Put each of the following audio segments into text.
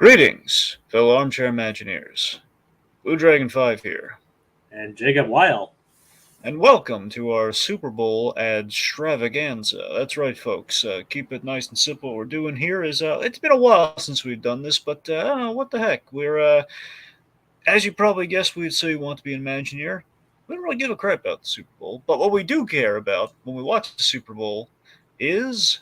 Greetings, fellow armchair Imagineers. Blue Dragon 5 here, And Jacob Weil. and welcome to our Super Bowl Ad-stravaganza. That's right, folks. Keep it nice and simple. What we're doing here is, it's been a while since we've done this, but I don't know, what the heck. As you probably guessed, we'd say we want to be an Imagineer. We don't really give a crap about the Super Bowl, but what we do care about when we watch the Super Bowl is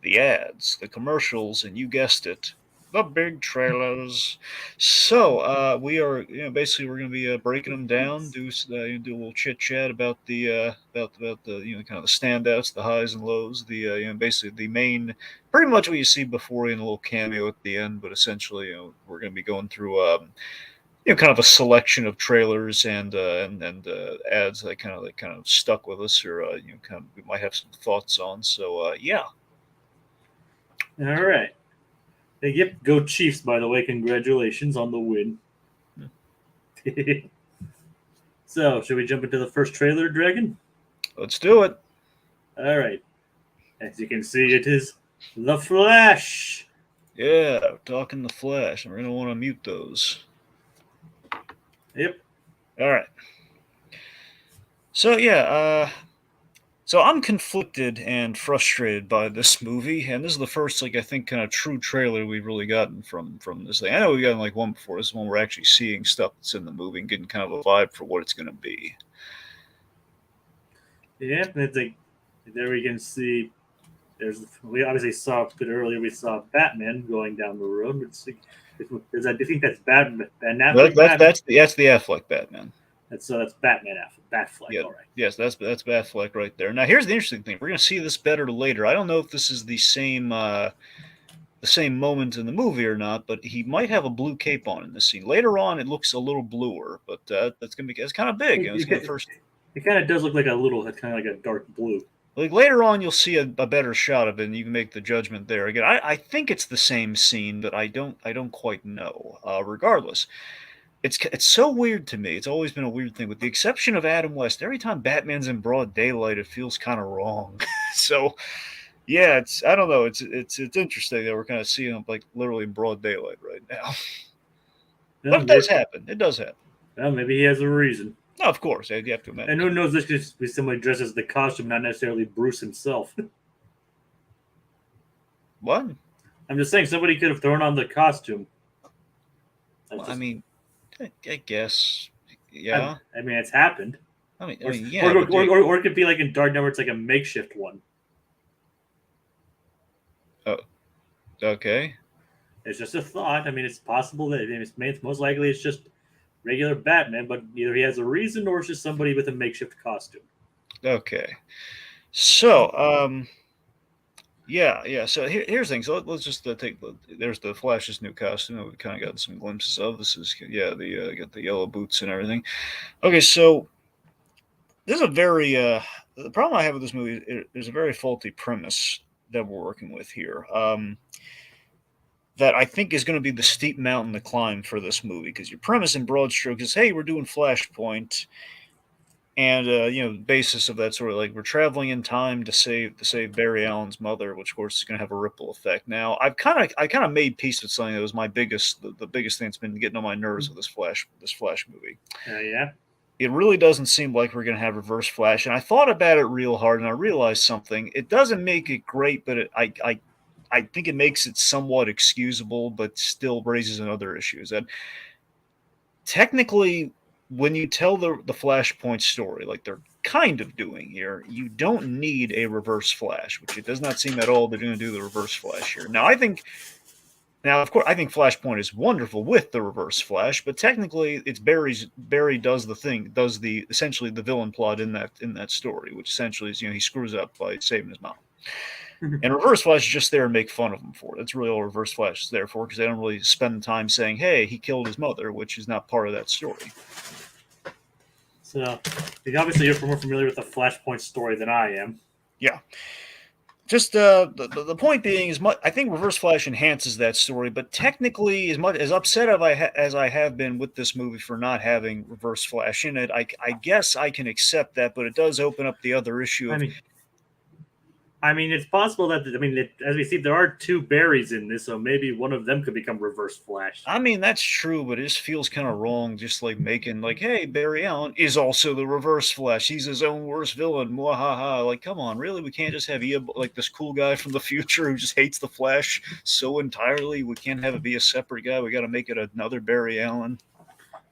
the ads, the commercials, and you guessed it, the big trailers. So we are, basically we're going to be breaking them down, do a little chit chat about the kind of the standouts, the highs and lows, basically the main, pretty much what you see before in a little cameo at the end, but essentially we're going to be going through. Kind of a selection of trailers and ads that kind of stuck with us, or kind of we might have some thoughts on. So yeah. All right. Hey, yep, go Chiefs, by the way. Congratulations on the win. So, should we jump into the first trailer, Dragon? Let's do it. All right. As you can see, it is The Flash. Yeah, we're talking the Flash, and we're gonna want to mute those. Yep. All right. So yeah, so I'm conflicted and frustrated by this movie, and this is the first, I think, kind of true trailer we've really gotten from this thing. I know we've gotten like one before. This is one we're actually seeing stuff that's in the movie and getting kind of a vibe for what it's gonna be. Yeah, it's like there we can see. We obviously saw a bit earlier. We saw Batman going down the road. Do you think that's Batman? That's the Affleck Batman. That's Batman Batfleck. Yeah. All right. Yes, that's Batfleck right there. Now here's the interesting thing. We're gonna see this better later. I don't know if this is the same moment in the movie or not, but he might have a blue cape on in this scene. Later on, it looks a little bluer, but it's kind of big. It kind of does look like kind of like a dark blue. Like later on, you'll see a better shot of it, and you can make the judgment there. Again, I think it's the same scene, but I don't quite know. Regardless, it's so weird to me. It's always been a weird thing, with the exception of Adam West. Every time Batman's in broad daylight, it feels kind of wrong. So, yeah, I don't know. It's interesting that we're kind of seeing him like literally in broad daylight right now. But it does happen. It does happen. Well, maybe he has a reason. No, of course, you have to imagine. And who knows? This could be somebody dressed as the costume, not necessarily Bruce himself. What? I'm just saying, somebody could have thrown on the costume. I mean, I guess, yeah. I mean, it's happened. Yeah. Or it could be like in Dark Knight, where it's like a makeshift one. Oh, okay. It's just a thought. I mean, it's possible that it's most likely it's just regular Batman, but either he has a reason or it's just somebody with a makeshift costume. Okay. So, yeah. So here's the thing. So let's just take. There's the Flash's new costume that we've kind of gotten some glimpses of. This is got the yellow boots and everything. Okay, so this is a very the problem I have with this movie. There's a very faulty premise that we're working with here. That I think is going to be the steep mountain to climb for this movie, because your premise in broad strokes is, hey, we're doing Flashpoint, and the basis of that sort of like we're traveling in time to save Barry Allen's mother, which of course is going to have a ripple effect. Now I kind of made peace with something that was my biggest the biggest thing that's been getting on my nerves with this Flash movie. Yeah. It really doesn't seem like we're going to have Reverse Flash, and I thought about it real hard, and I realized something. It doesn't make it great, but I think it makes it somewhat excusable, but still raises another issues. That technically, when you tell the Flashpoint story, like they're kind of doing here, you don't need a Reverse Flash, which it does not seem at all they're going to do the Reverse Flash here. Now, of course, I think Flashpoint is wonderful with the Reverse Flash, but technically, it's Barry does essentially the villain plot in that story, which essentially is he screws up by saving his mom. And Reverse Flash is just there to make fun of him for it. That's really all Reverse Flash is there for, because they don't really spend time saying, hey, he killed his mother, which is not part of that story. So, obviously you're more familiar with the Flashpoint story than I am. Yeah. Just the point being is, I think Reverse Flash enhances that story, but technically, as much as upset as I have been with this movie for not having Reverse Flash in it, I guess I can accept that, but it does open up the other issue of I mean, it's possible that as we see, there are two berries in this, so maybe one of them could become Reverse Flash. I mean, that's true, but it just feels kind of wrong, just like making like, hey, Barry Allen is also the Reverse Flash. He's his own worst villain. Mwahaha. Like, come on, really? We can't just have like this cool guy from the future who just hates the Flash so entirely. We can't have it be a separate guy. We got to make it another Barry Allen.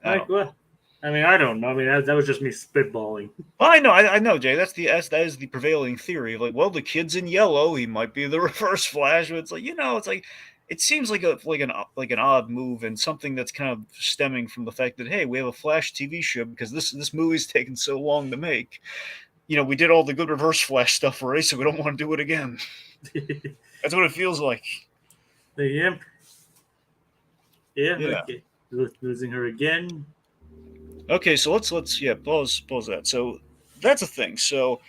I Like don't know. what? I mean, I don't know. I mean, that was just me spitballing. Well, I know, Jay. That is the prevailing theory of like, well, the kid's in yellow. He might be the Reverse Flash. But it's like it's like it seems like like an odd move and something that's kind of stemming from the fact that hey, we have a Flash TV show because this movie's taken so long to make. We did all the good Reverse Flash stuff already, so we don't want to do it again. That's what it feels like. Yeah, yeah. Yeah. Okay. Losing her again. Okay, so let's pause that. So that's a thing. So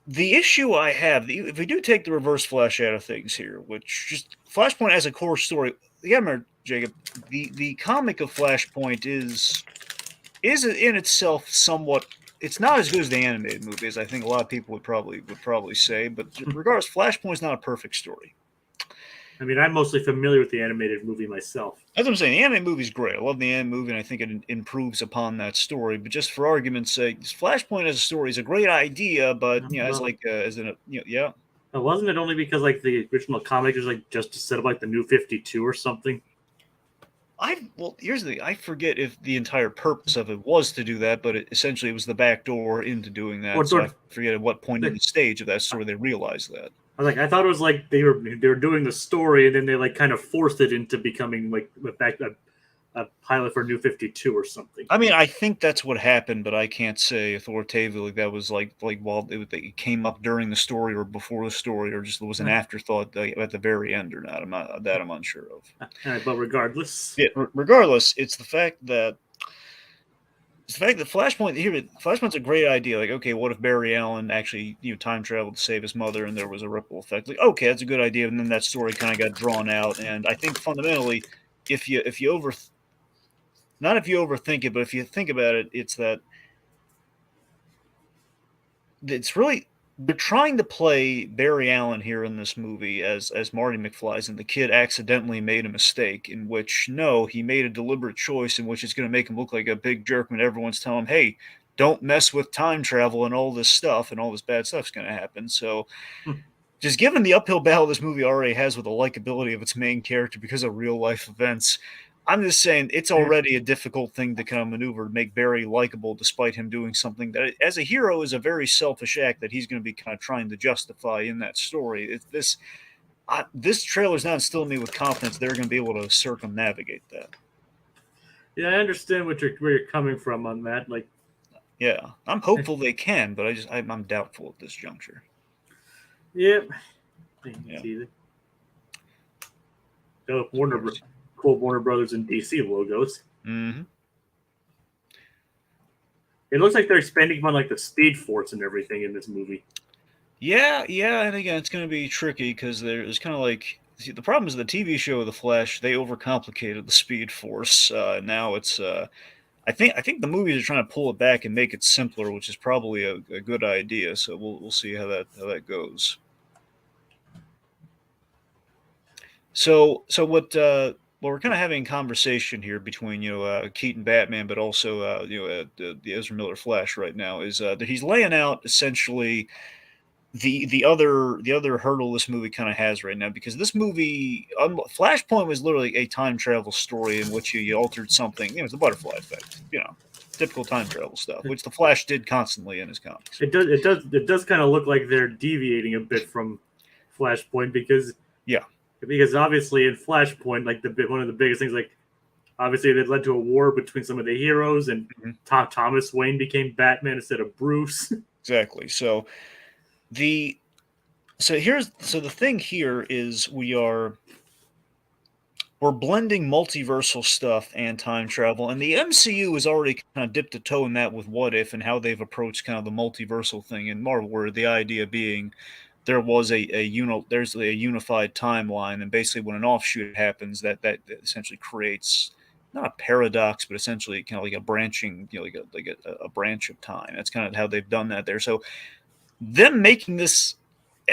the issue I have, if we do take the Reverse Flash out of things here, which just Flashpoint as a core story, yeah, remember, Jacob, the comic of Flashpoint is in itself somewhat. It's not as good as the animated movie, as I think a lot of people would probably say. But regardless, Flashpoint's not a perfect story. I mean, I'm mostly familiar with the animated movie myself. As I'm saying, the anime movie's great. I love the anime movie, and I think it improves upon that story. But just for argument's sake, Flashpoint as a story is a great idea. But as Well, like as in a yeah. wasn't it only because like the original comic was like just to set up like the New 52 or something? Here's the thing. I forget if the entire purpose of it was to do that, but essentially it was the back door into doing that. So I Or forget at what point in I the stage of that story they realized that. was like, I thought it was like they were doing the story and then they like kind of forced it into becoming like a pilot for New 52 or something. I mean, I think that's what happened, but I can't say authoritatively that was like while it came up during the story or before the story, or just was an afterthought at the very end or not. I'm unsure of. But regardless, Yeah, regardless, it's the fact that Flashpoint's a great idea. Like, okay, what if Barry Allen actually time traveled to save his mother, and there was a ripple effect? Like, okay, that's a good idea. And then that story kind of got drawn out. And I think fundamentally, if you over not if you overthink it, but if you think about it, it's that it's really they're trying to play Barry Allen here in this movie as Marty McFly's, and the kid accidentally made a mistake in which no, he made a deliberate choice in which it's going to make him look like a big jerk when everyone's telling him, "Hey, don't mess with time travel and all this stuff, and all this bad stuff's going to happen." So, just given the uphill battle this movie already has with the likability of its main character because of real life events, I'm just saying it's already a difficult thing to kind of maneuver to make Barry likable, despite him doing something that, as a hero, is a very selfish act that he's going to be kind of trying to justify in that story. This trailer's not instilling me with confidence they're going to be able to circumnavigate that. yeah, I understand where you're coming from on that. Like, Yeah, I'm hopeful they can, but I'm doubtful at this juncture. yep. Yeah. Warner Brothers and DC logos. Mm-hmm. It looks like they're expanding upon like the Speed Force and everything in this movie. Yeah, and again, it's going to be tricky because there's kind of like the problem is the TV show of the Flash. They overcomplicated the Speed Force. Now it's I think the movies are trying to pull it back and make it simpler, which is probably a good idea. So we'll see how that goes. So what we're kind of having a conversation here between Keaton Batman, but also the Ezra Miller Flash right now is that he's laying out essentially the other hurdle this movie kind of has right now, because this movie Flashpoint was literally a time travel story in which you altered something. It's the butterfly effect, typical time travel stuff, which the Flash did constantly in his comics. It does kind of look like they're deviating a bit from Flashpoint Yeah, because obviously in Flashpoint, like one of the biggest things, like obviously it led to a war between some of the heroes, and mhm, Thomas Wayne became Batman instead of Bruce. exactly. The so the thing here is we're blending multiversal stuff and time travel, and the MCU has already kind of dipped a toe in that with What If and how they've approached kind of the multiversal thing in Marvel, where the idea being there's a unified timeline, and basically when an offshoot happens, that essentially creates not a paradox, but essentially kind of like a branching, like a branch of time. That's kind of how they've done that there. So them making this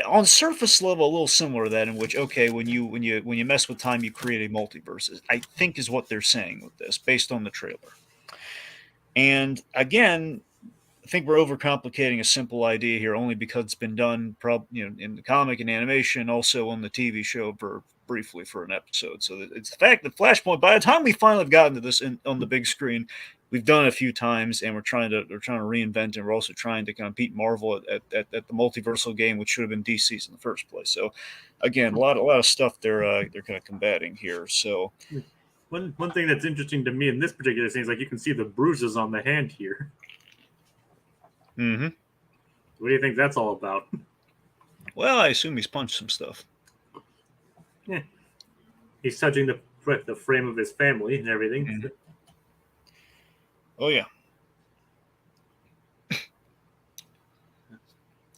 on surface level a little similar to that, in which okay, when you mess with time, you create a multiverse. I think is what they're saying with this, based on the trailer. And again, I think we're overcomplicating a simple idea here, only because it's been done, in the comic and animation, also on the TV show for briefly for an episode. So it's the fact that Flashpoint, by the time we finally have gotten to this on the big screen, we've done it a few times, and we're trying to reinvent, and we're also trying to kind of beat Marvel at the multiversal game, which should have been DC's in the first place. So again, a lot of stuff they're kind of combating here. So One thing that's interesting to me in this particular scene is like you can see the bruises on the hand here. mm-hmm. What do you think that's all about? Well, I assume he's punched some stuff. Yeah. He's touching the frame of his family and everything. Mm-hmm. Oh yeah.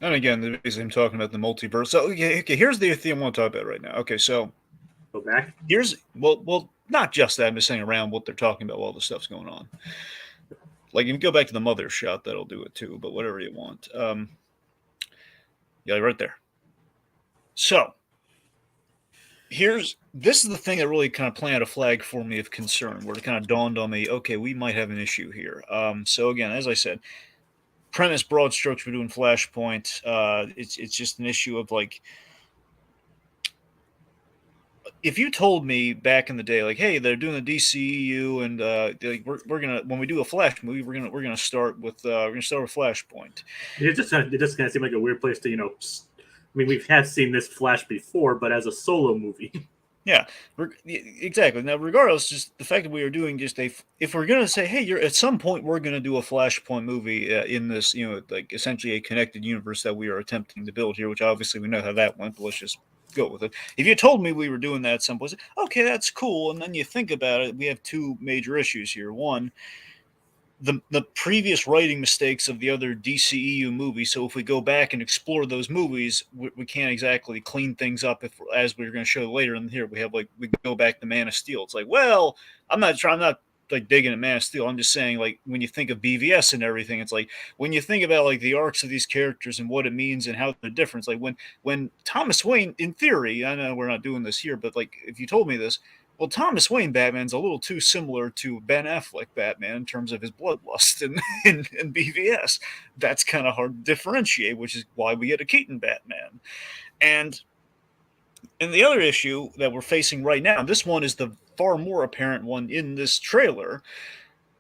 And again, basically, I'm talking about the multiverse. So, okay, here's the thing I want to talk about right now. Okay, so Go back. here's not just that. I'm just saying around what they're talking about while this stuff's going on. Like, if you go back to the mother shot, that'll do it too. But whatever you want. Yeah, right there. So this is the thing that really kind of planted a flag for me of concern, where it kind of dawned on me. Okay, we might have an issue here. So again, as I said, premise, broad strokes, we're doing Flashpoint. It's just an issue of like, if you told me back in the day, like, hey, they're doing the DCEU, and like, we're gonna, when we do a Flash movie, we're gonna start with Flashpoint. It just kind of seemed like a weird place to I mean, we have seen this Flash before, but as a solo movie. Yeah, exactly. Now, regardless, just the fact that we are doing just if we're gonna say, hey, you're at some point we're gonna do a Flashpoint movie in this, like essentially a connected universe that we are attempting to build here, which obviously we know how that went, but let's just go with it. If you told me we were doing that at some point, okay, that's cool. And then you think about it, we have two major issues here. One, the previous writing mistakes of the other DCEU movies. So if we go back and explore those movies, we can't exactly clean things up. If, as we're going to show later in here, we go back to Man of Steel. It's like, well, I'm not like digging at Man of Steel. I'm just saying, like, when you think of BVS and everything, it's like when you think about like the arcs of these characters and what it means and how they're different. It's like when Thomas Wayne, in theory, I know we're not doing this here, but like if you told me this, well, Thomas Wayne Batman's a little too similar to Ben Affleck Batman in terms of his bloodlust in BVS. That's kind of hard to differentiate, which is why we get a Keaton Batman. And the other issue that we're facing right now, this one is the far more apparent one in this trailer.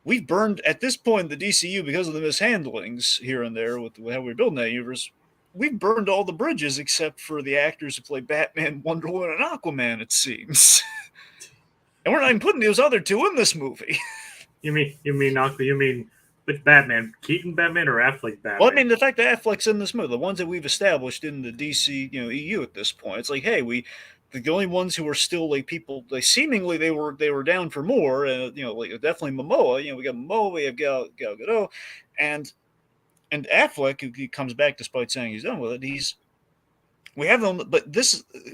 We've burned, at this point, the DCU, because of the mishandlings here and there with how we're building that universe, we've burned all the bridges except for the actors who play Batman, Wonder Woman, and Aquaman, it seems. And we're not even putting those other two in this movie. You mean which Batman? Keaton Batman or Affleck Batman? Well, I mean, the fact that Affleck's in this movie, the ones that we've established in the DC, EU at this point, it's like, hey, the only ones who are still like people, like seemingly they were down for more, like definitely Momoa. We got Momoa, we have Gal Gadot, and Affleck, who comes back despite saying he's done with it. We have them, but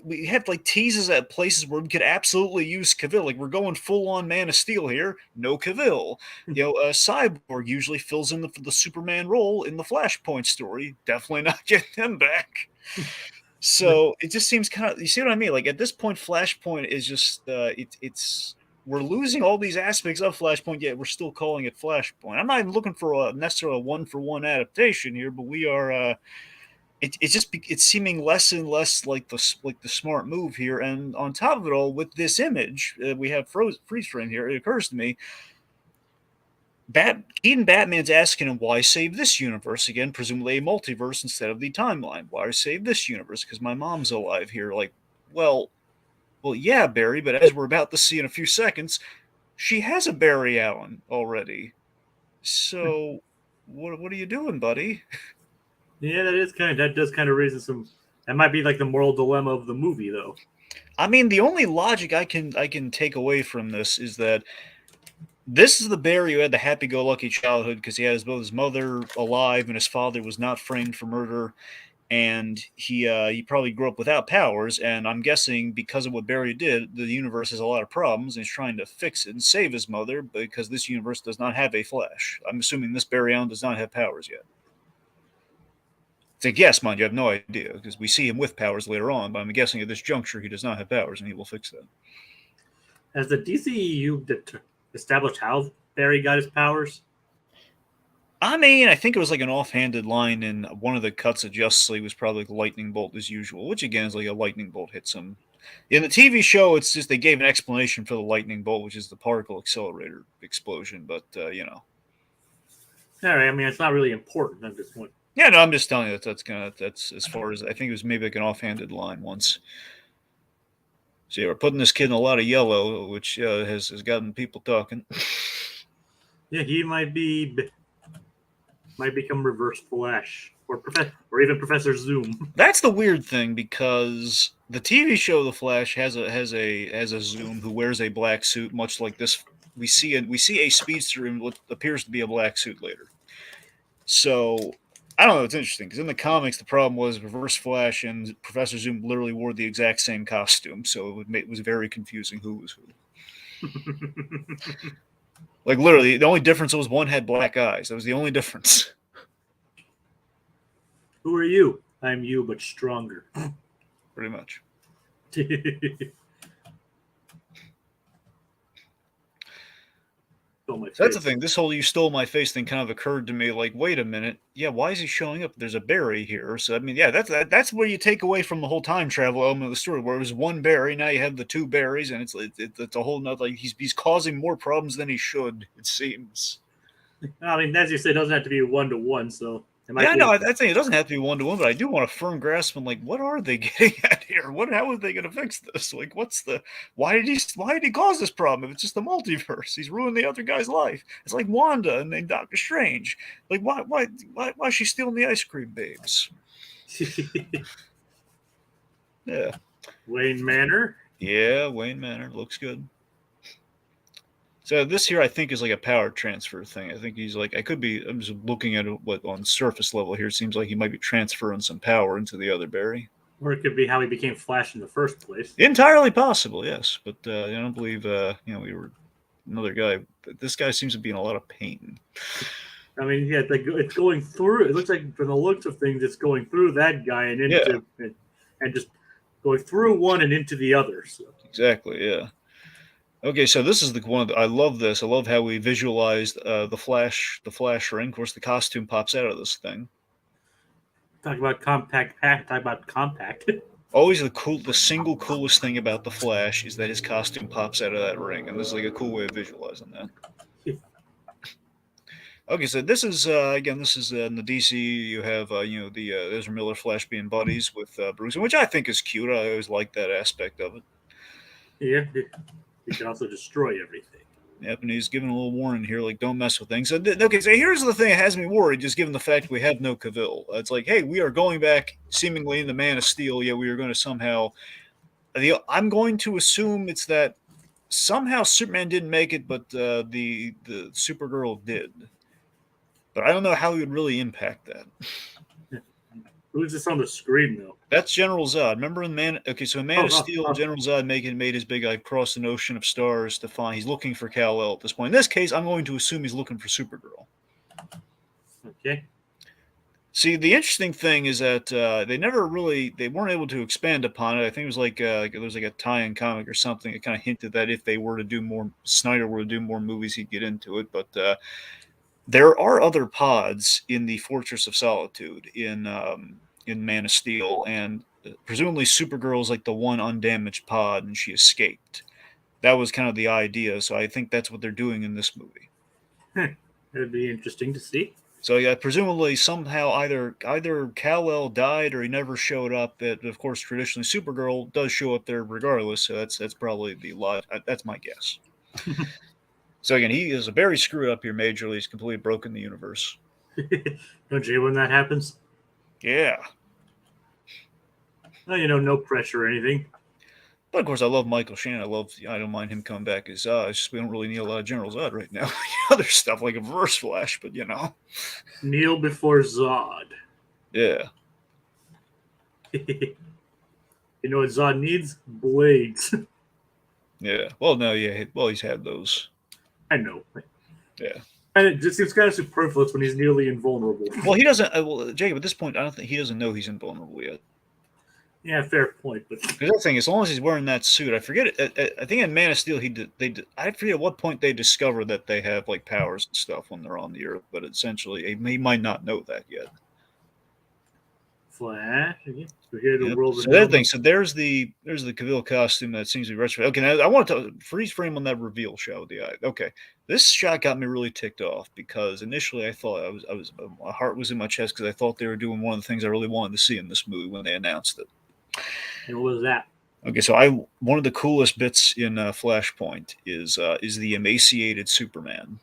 we have like teases at places where we could absolutely use Cavill. Like we're going full on Man of Steel here, no Cavill. Cyborg usually fills in the Superman role in the Flashpoint story. Definitely not getting him back. So it just seems kind of, you see what I mean? Like at this point, Flashpoint is just it's we're losing all these aspects of Flashpoint, yet we're still calling it Flashpoint. I'm not even looking for necessarily a one-for-one adaptation here, but we are. It's seeming less and less like the smart move here. And on top of it all, with this image we have freeze frame here, it occurs to me, Keaton Batman's asking him, why save this universe again? Presumably a multiverse instead of the timeline. Why save this universe? Because my mom's alive here. Like, well, yeah, Barry, but as we're about to see in a few seconds, she has a Barry Allen already. So what are you doing, buddy? Yeah, that does kind of raise some. That might be like the moral dilemma of the movie, though. I mean, the only logic I can take away from this is that this is the Barry who had the happy-go-lucky childhood because he had both his mother alive and his father was not framed for murder, and he probably grew up without powers. And I'm guessing because of what Barry did, the universe has a lot of problems, and he's trying to fix it and save his mother because this universe does not have a Flash. I'm assuming this Barry Allen does not have powers yet. It's like, yes, mind you, I have no idea, because we see him with powers later on, but I'm guessing at this juncture he does not have powers, and he will fix that. Has the DCEU established how Barry got his powers? I mean, I think it was like an offhanded line in one of the cuts of Justice League was probably like lightning bolt as usual, which again is like a lightning bolt hits him. In the TV show, it's just they gave an explanation for the lightning bolt, which is the particle accelerator explosion, but All right, I mean it's not really important. I'm just wondering. Yeah, no, I'm just telling you that's as far as I think it was maybe like an offhanded line once. So yeah, we're putting this kid in a lot of yellow, which has gotten people talking. Yeah, he might become Reverse Flash or even Professor Zoom. That's the weird thing because the TV show The Flash has a Zoom who wears a black suit, much like this. We see a speedster in what appears to be a black suit later. So I don't know. It's interesting because in the comics, the problem was Reverse Flash and Professor Zoom literally wore the exact same costume, so it was very confusing who was who. Like literally, the only difference was one had black eyes. That was the only difference. Who are you? I'm you, but stronger. Pretty much. So that's the thing. This whole "you stole my face" thing kind of occurred to me. Like, wait a minute. Yeah, why is he showing up? There's a Barry here. So I mean, yeah, that's where you take away from the whole time travel element of the story, where it was one Barry. Now you have the two Barrys, and it's a whole nother. Like he's causing more problems than he should. It seems. I mean, as you said, it doesn't have to be 1-to-1. So yeah, no, I think it doesn't have to be 1-to-1, but I do want a firm grasp on like what are they getting at here? How are they going to fix this? Like, why did he cause this problem? If it's just the multiverse, he's ruined the other guy's life. It's like Wanda and then Doctor Strange. Like, why is she stealing the ice cream, babes? Yeah, Wayne Manor. Yeah, Wayne Manor looks good. So this here, I think, is like a power transfer thing. I think he's like, I'm just looking at what on surface level here. It seems like he might be transferring some power into the other Barry. Or it could be how he became Flash in the first place. Entirely possible, yes. But I don't believe, we were another guy. This guy seems to be in a lot of pain. I mean, yeah, it's going through. It looks like from the looks of things, it's going through that guy and into and just going through one and into the other. So. Exactly, yeah. Okay, so this is the one. I love this. I love how we visualized the Flash ring. Of course, the costume pops out of this thing. Talk about compact. Talk about compact. Always the single coolest thing about the Flash is that his costume pops out of that ring, and this is like a cool way of visualizing that. Okay, so this is in the DC. You have the Ezra Miller Flash being buddies with Bruce, which I think is cute. I always like that aspect of it. Yeah. He can also destroy everything. Yep, and he's giving a little warning here, like, don't mess with things. So, okay, so here's the thing that has me worried, just given the fact we have no Cavill. It's like, hey, we are going back seemingly in the Man of Steel. Yeah, we are going to somehow... I'm going to assume it's that somehow Superman didn't make it, but the Supergirl did. But I don't know how he would really impact that. Who's this on the screen, though? That's General Zod. Remember in Man of Steel, General Zod made his big cross an ocean of stars to find. He's looking for Kal-El at this point. In this case, I'm going to assume he's looking for Supergirl. Okay. See, the interesting thing is that they weren't able to expand upon it. I think it was like there was like a tie-in comic or something that kind of hinted that if they were to do more, Snyder were to do more movies, he'd get into it. But there are other pods in the Fortress of Solitude in Man of Steel, and presumably Supergirl is like the one undamaged pod, and she escaped. That was kind of the idea, so I think that's what they're doing in this movie. It'd be interesting to see. So yeah, presumably somehow either Kal-El died or he never showed up. But of course, traditionally Supergirl does show up there regardless. So that's probably the lot. That's my guess. So again, he is a very screwed up here majorly. He's completely broken the universe. Don't you hate when that happens? Yeah. Well, no pressure or anything. But of course, I love Michael Shannon. I don't mind him coming back as Zod. It's just we don't really need a lot of General Zod right now. Other stuff like a Reverse Flash, but Kneel before Zod. Yeah. You know what Zod needs? Blades. Yeah. Well, no, yeah. Well, he's had those. I know. Yeah. And it just seems kind of superfluous when he's nearly invulnerable. Well, he doesn't. Well, Jacob, at this point, I don't think he doesn't know he's invulnerable yet. Yeah, fair point. But Because that thing, as long as he's wearing that suit, I forget it. I think in Man of Steel, I forget at what point they discover that they have like powers and stuff when they're on the Earth. But essentially, he might not know that yet. Flash again. So here the Yep. world. So that thing. So there's the Cavill costume that seems to be retro. Okay, now I want to freeze frame on that reveal shot with the eye. Okay, this shot got me really ticked off because initially I thought my heart was in my chest because I thought they were doing one of the things I really wanted to see in this movie when they announced it. And what was that? Okay, so one of the coolest bits in Flashpoint is the emaciated Superman,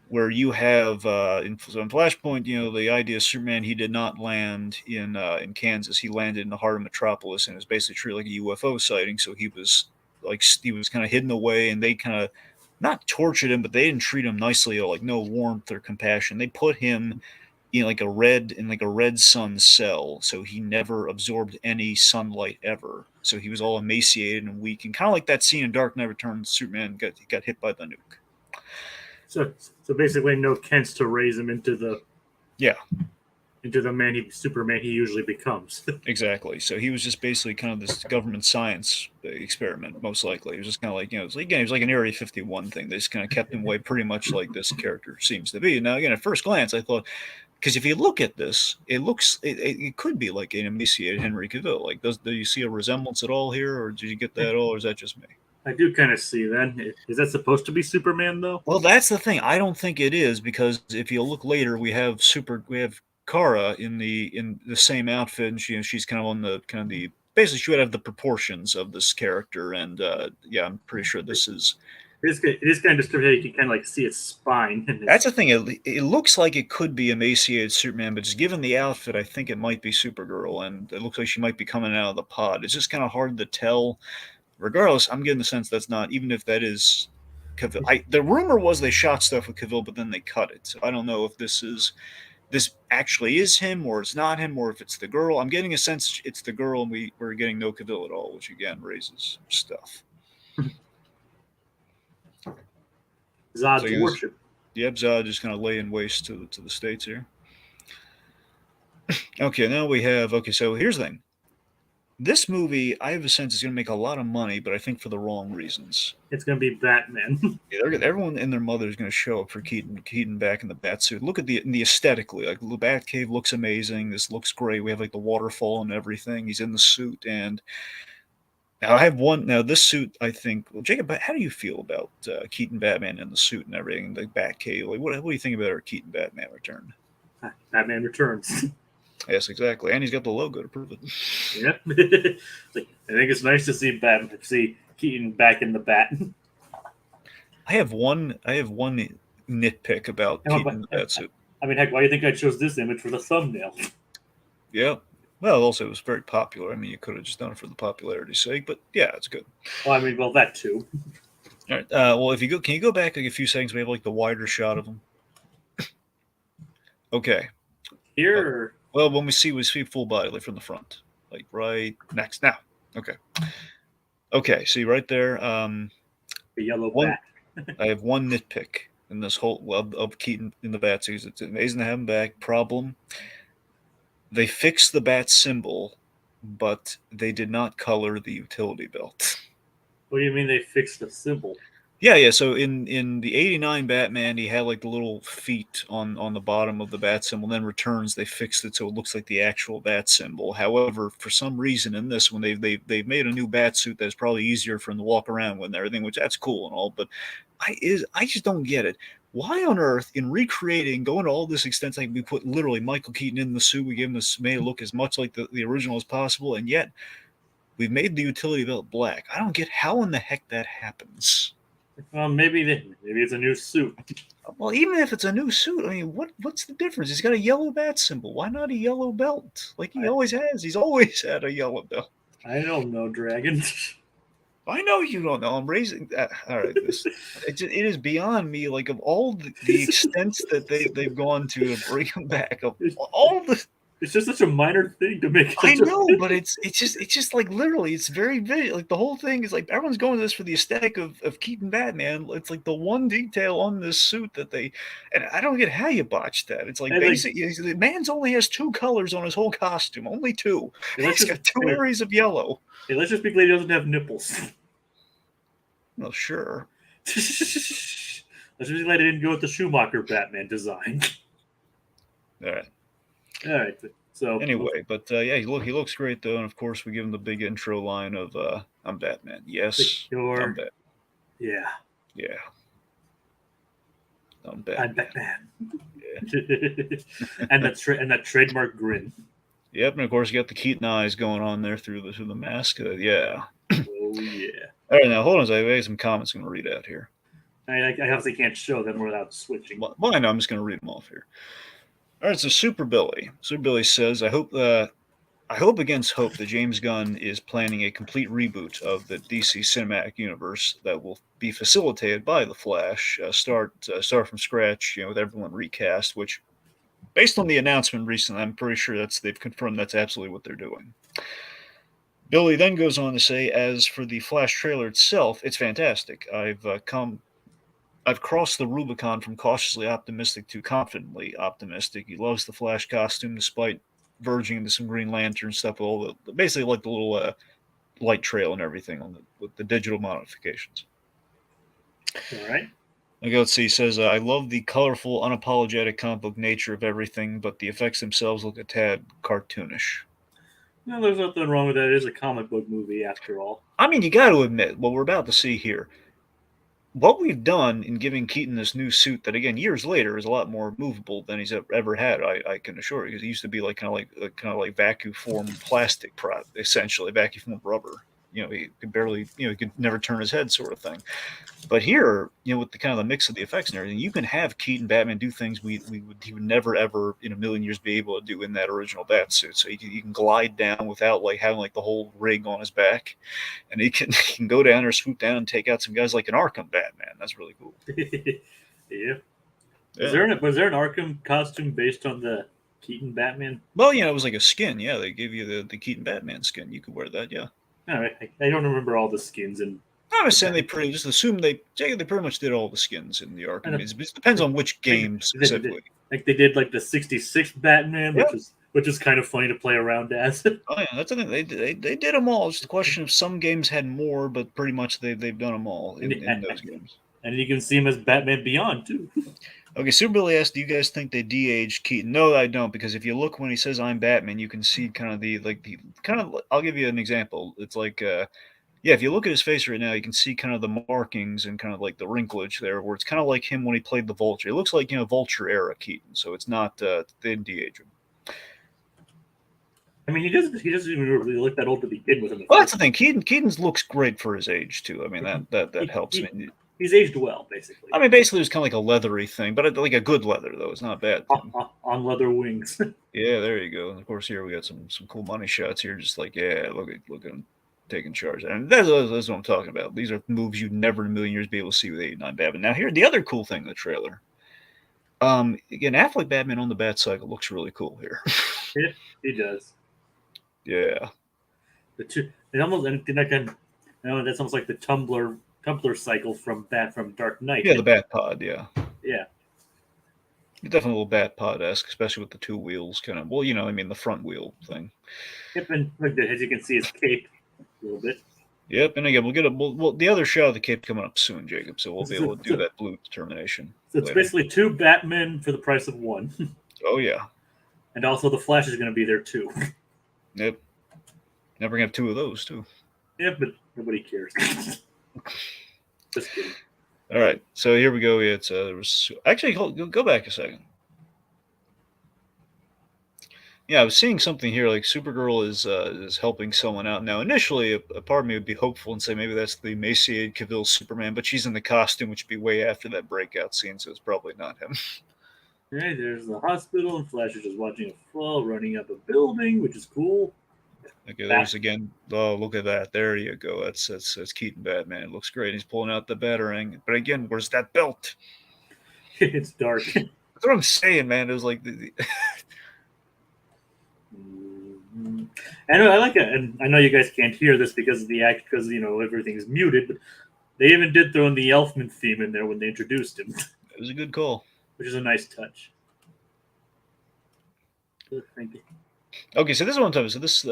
where you have so in Flashpoint, the idea of Superman, he did not land in Kansas. He landed in the heart of Metropolis, and it was basically treated like a UFO sighting. So he was kind of hidden away, and they kind of not tortured him, but they didn't treat him nicely, or like no warmth or compassion. They put him in like a red sun cell, so he never absorbed any sunlight ever. So he was all emaciated and weak, and kind of like that scene in Dark Knight Returns, Superman got hit by the nuke. So basically, no Kents to raise him into the Yeah, Superman he usually becomes. exactly. So he was just basically kind of this government science experiment, most likely. He was just kind of like, again, he was like an Area 51 thing. They just kind of kept him away pretty much like this character seems to be. Now, again, at first glance, I thought, because if you look at this, it could be like an emaciated Henry Cavill. Like, do you see a resemblance at all here, or did you get that at all, or is that just me? I do kind of see that. Is that supposed to be Superman though? Well, that's the thing. I don't think it is because if you look later, we have Kara in the same outfit, and she's kind of on the basically she would have the proportions of this character, and yeah, I'm pretty sure this is. It is kind of disturbing. You can kind of like see its spine. That's the thing. It looks like it could be emaciated Superman, but just given the outfit, I think it might be Supergirl, and it looks like she might be coming out of the pod. It's just kind of hard to tell. Regardless, I'm getting the sense that's not, even if that is Cavill. The rumor was they shot stuff with Cavill, but then they cut it. So I don't know if this actually is him, or it's not him, or if it's the girl. I'm getting a sense it's the girl, and we're getting no Cavill at all, which again raises stuff. Zod's worship. Yep, Zod just kind of laying waste to the states here. Okay, now we have. Okay, so here's the thing. This movie, I have a sense, is going to make a lot of money, but I think for the wrong reasons. It's going to be Batman. Yeah, everyone and their mother is going to show up for Keaton back in the bat suit. Look at the aesthetically, like the Batcave looks amazing. This looks great. We have like the waterfall and everything. He's in the suit, and now I have one. Now this suit, I think. Well, Jacob, how do you feel about Keaton Batman in the suit and everything? The Batcave. Like, what do you think about our Keaton Batman return? Batman Returns. Yes, exactly, and he's got the logo to prove it. Yep. I think it's nice to see Keaton back in the bat. I have one nitpick about Keaton in the bat suit. I mean, heck, why do you think I chose this image for the thumbnail? Yeah. Well, also it was very popular. I mean, you could have just done it for the popularity's sake, but yeah, it's good. Well, I mean, that too. All right. Well, can you go back like a few seconds? We have like the wider shot of him. Okay. Here. Well, when we see full body, like from the front, like right next now. Okay. Okay. See right there. The yellow bat. bat. I have one nitpick in this whole of Keaton in the bat suit. It's amazing to have him back. Problem. They fixed the bat symbol, but they did not color the utility belt. What do you mean they fixed the symbol? Yeah. So in the '89 Batman, he had like the little feet on the bottom of the bat symbol. And then Returns, they fixed it so it looks like the actual bat symbol. However, for some reason in this one, they've made a new bat suit that's probably easier for him to walk around with and everything, which that's cool and all. But I just don't get it. Why on earth, in recreating, going to all this extent, like we put literally Michael Keaton in the suit, we gave him this, made it look as much like the original as possible, and yet we've made the utility belt black. I don't get how in the heck that happens. Well, maybe it's a new suit. Well, even if it's a new suit, I mean, what's the difference? He's got a yellow bat symbol. Why not a yello belt? Like he always has. He's always had a yellow belt. I don't know, Dragon. I know you don't know. I'm raising that. All right, it is beyond me. Like of all the extents that they've gone to bring him back, of all the It's just such a minor thing to make. I know, but it's just like literally, it's very like the whole thing is like everyone's going to this for the aesthetic of Keaton Batman. It's like the one detail on this suit that they, and I don't get how you botched that. It's like And like, basic. The man's only has two colors on his whole costume, only two. let's He's just got two areas of yellow. let's just be glad he doesn't have nipples. Well, sure. Let's just be glad he didn't go with the Schumacher Batman design. All right. All right. So Anyway, but yeah, he looks great though, and of course we give him the big intro line of "I'm Batman." Yes, I'm Batman. Yeah, Yeah, I'm I'm Batman. Batman. Yeah. and that trademark grin. Yep, and of course you got the Keaton eyes going on there through the mask. Yeah. Oh yeah. All right, now hold on a second. I have some comments I'm going to read out here. I obviously can't show them without switching. Well, I know I'm just going to read them off here. All right, so Super Billy. Super Billy says, I hope against hope that James Gunn is planning a complete reboot of the DC cinematic universe that will be facilitated by the Flash. Start from scratch, with everyone recast. Which, based on the announcement recently, I'm pretty sure they've confirmed that's absolutely what they're doing. Billy then goes on to say, as for the Flash trailer itself, it's fantastic. I've crossed the Rubicon from cautiously optimistic to confidently optimistic. He loves the Flash costume, despite verging into some Green Lantern stuff. All basically like the little light trail and everything with the digital modifications. All right. Let's see. He says, "I love the colorful, unapologetic comic book nature of everything, but the effects themselves look a tad cartoonish." No, there's nothing wrong with that. It is a comic book movie after all. I mean, you got to admit what we're about to see here. What we've done in giving Keaton this new suit that, again, years later is a lot more movable than he's ever had, I can assure you, because he used to be like kind of like vacuum form plastic prop, essentially vacuum form rubber. He could barely, he could never turn his head, sort of thing. But here, with the kind of the mix of the effects and everything, you can have Keaton Batman do things he would never ever in a million years be able to do in that original bat suit. So you can glide down without like having like the whole rig on his back, and he can he can go down or swoop down and take out some guys like an Arkham Batman. That's really cool. Yeah. Yeah. Was there an Arkham costume based on the Keaton Batman? Well, it was like a skin. Yeah, they give you the Keaton Batman skin. You could wear that. Yeah. All right. I don't remember all the skins and. I was saying they just assume they pretty much did all the skins in the Arkham. It depends on which game specifically. Like they did like the '66 Batman, Yep. which is kind of funny to play around as. Oh yeah, that's the thing. They did them all. It's the question of some games had more, but pretty much they've done them all in those games. And you can see him as Batman Beyond too. Okay, Super Billy asked, "Do you guys think they de-aged Keaton?" No, I don't, because if you look when he says "I'm Batman," you can see kind of the kind of. I'll give you an example. It's like, yeah, if you look at his face right now, you can see kind of the markings and kind of like the wrinklage there, where it's kind of like him when he played the Vulture. It looks like Vulture era Keaton, so it's not they didn't de-age him. I mean, he doesn't even really look that old to begin with. Well, that's the thing. Keaton's looks great for his age too. I mean, that helps. He's aged well, basically. I mean, basically, it's kind of like a leathery thing, but like a good leather though. It's not bad. On leather wings. Yeah, there you go. And of course, here we got some cool money shots here. Just like, yeah, look at him taking charge, and that's what I'm talking about. These are moves you'd never in a million years be able to see with 89 Batman. Now, here the other cool thing in the trailer. Again, Affleck Batman on the Bat Cycle looks really cool here. Yeah, he does. Yeah. That's almost like the Tumbler cycle from Dark Knight. Yeah, the Bat Pod. Yeah. Yeah. Definitely a little Bat Pod-esque, especially with the two wheels, kind of. Well, the front wheel thing. Yep, and as you can see, his cape a little bit. Yep, and again, we'll the other shot of the cape coming up soon, Jacob. So we'll be able to do that blue determination. So it's basically two Batmen for the price of one. Oh yeah. And also the Flash is going to be there too. Yep. Never gonna have two of those too. Yeah, but nobody cares. Just kidding. All right, so here we go. It's there was actually go back a second. Yeah, I was seeing something here like Supergirl is helping someone out. Now, initially, a part of me would be hopeful and say maybe that's the emaciated Cavill Superman, but she's in the costume, which would be way after that breakout scene, so it's probably not him. Right, there's the hospital, and Flash is just watching a fall running up a building, which is cool. Okay, there's again. Oh, look at that! There you go. That's Keaton Batman. It looks great. He's pulling out the Batarang, but again, where's that belt? It's dark. That's what I'm saying, man. It was like Mhm. I like it, and I know you guys can't hear this because of the act, because everything's muted. But they even did throw in the Elfman theme in there when they introduced him, It was a good call. which is a nice touch. Thank you. Okay, so this one time, so this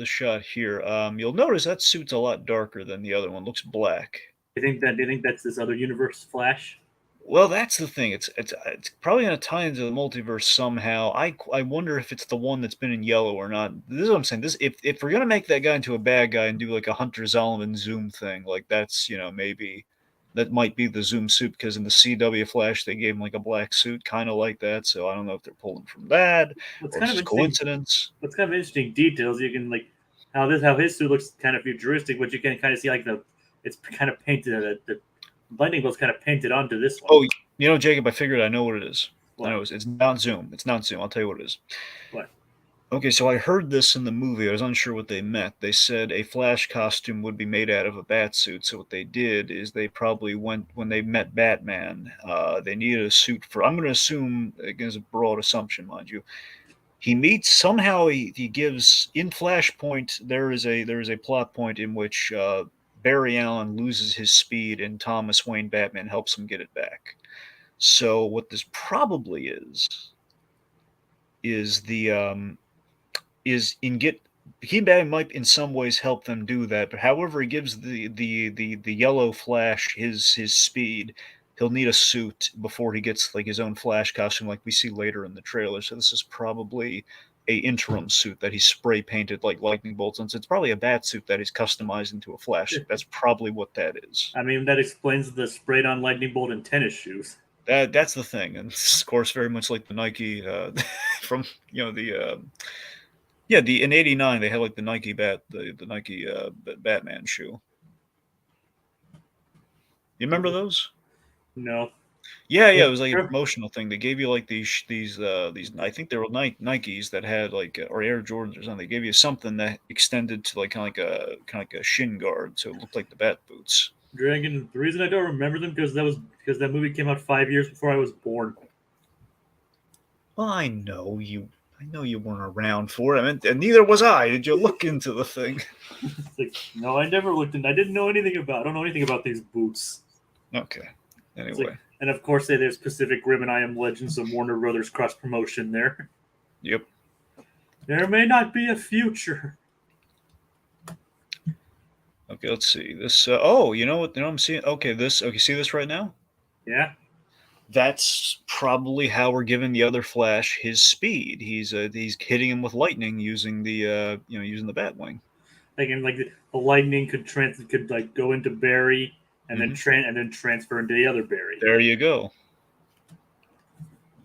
shot here, you'll notice that suit's a lot darker than the other one. Looks black. Do you think that's this other universe Flash? Well, that's the thing. It's probably gonna tie into the multiverse somehow. I wonder if it's the one that's been in yellow or not. This is what I'm saying. This if we're gonna make that guy into a bad guy and do like a Hunter Zolomon Zoom thing, like that's maybe that might be the Zoom suit because in the CW Flash they gave him like a black suit, kind of like that. So I don't know if they're pulling from that What's or it's kind of just interesting. coincidence. What's kind of interesting details you can like how his suit looks kind of futuristic, but you can kind of see like it's kind of painted the lightning bolt's kind of painted onto this one. Oh, Jacob, I figured I know what it is. I What? know it's not Zoom. It's not Zoom. I'll tell you what it is. What? Okay, so I heard this in the movie. I was unsure what they meant. They said a Flash costume would be made out of a bat suit. So what they did is they probably went when they met Batman. They needed a suit for. I'm going to assume, again, it's a broad assumption, mind you. He meets somehow. He gives in Flashpoint. There is a plot point in which Barry Allen loses his speed and Thomas Wayne Batman helps him get it back. So what this probably is the is in get Batman might in some ways help them do that, but however he gives the yellow Flash his speed, he'll need a suit before he gets like his own Flash costume, like we see later in the trailer. So this is probably a interim suit that he spray painted like lightning bolts, and so it's probably a bat suit that he's customized into a Flash suit. That's probably what that is. I mean, that explains the sprayed on lightning bolt and tennis shoes. That's the thing, and of course, very much like the Nike from the yeah, the in '89 they had like the Nike the Nike Batman shoe. You remember those? No. Yeah, Yeah, yeah, it was like a sure. promotional thing. They gave you like these I think they were Nikes that had like or Air Jordans or something. They gave you something that extended to like kind of like a shin guard, so it looked like the bat boots. Dragon. The reason I don't remember them because that movie came out 5 years before I was born. Well, I know you weren't around for it. I mean, and neither was I. Did you look into the thing? It's like, no, I never looked in. I didn't know anything about. I don't know anything about these boots. Okay. It's like, Anyway, and of course, there's Pacific Rim and I Am Legend, some Warner Brothers cross promotion there. yep. There may not be a future. Okay, let's see this. Oh, you know what? I'm seeing. Okay, this. Okay, see this right now? Yeah, That's probably how we're giving the other Flash his speed. He's hitting him with lightning using the using the Batwing. like the lightning could like go into Barry and then Hmm. transfer into the other Barry. There you go.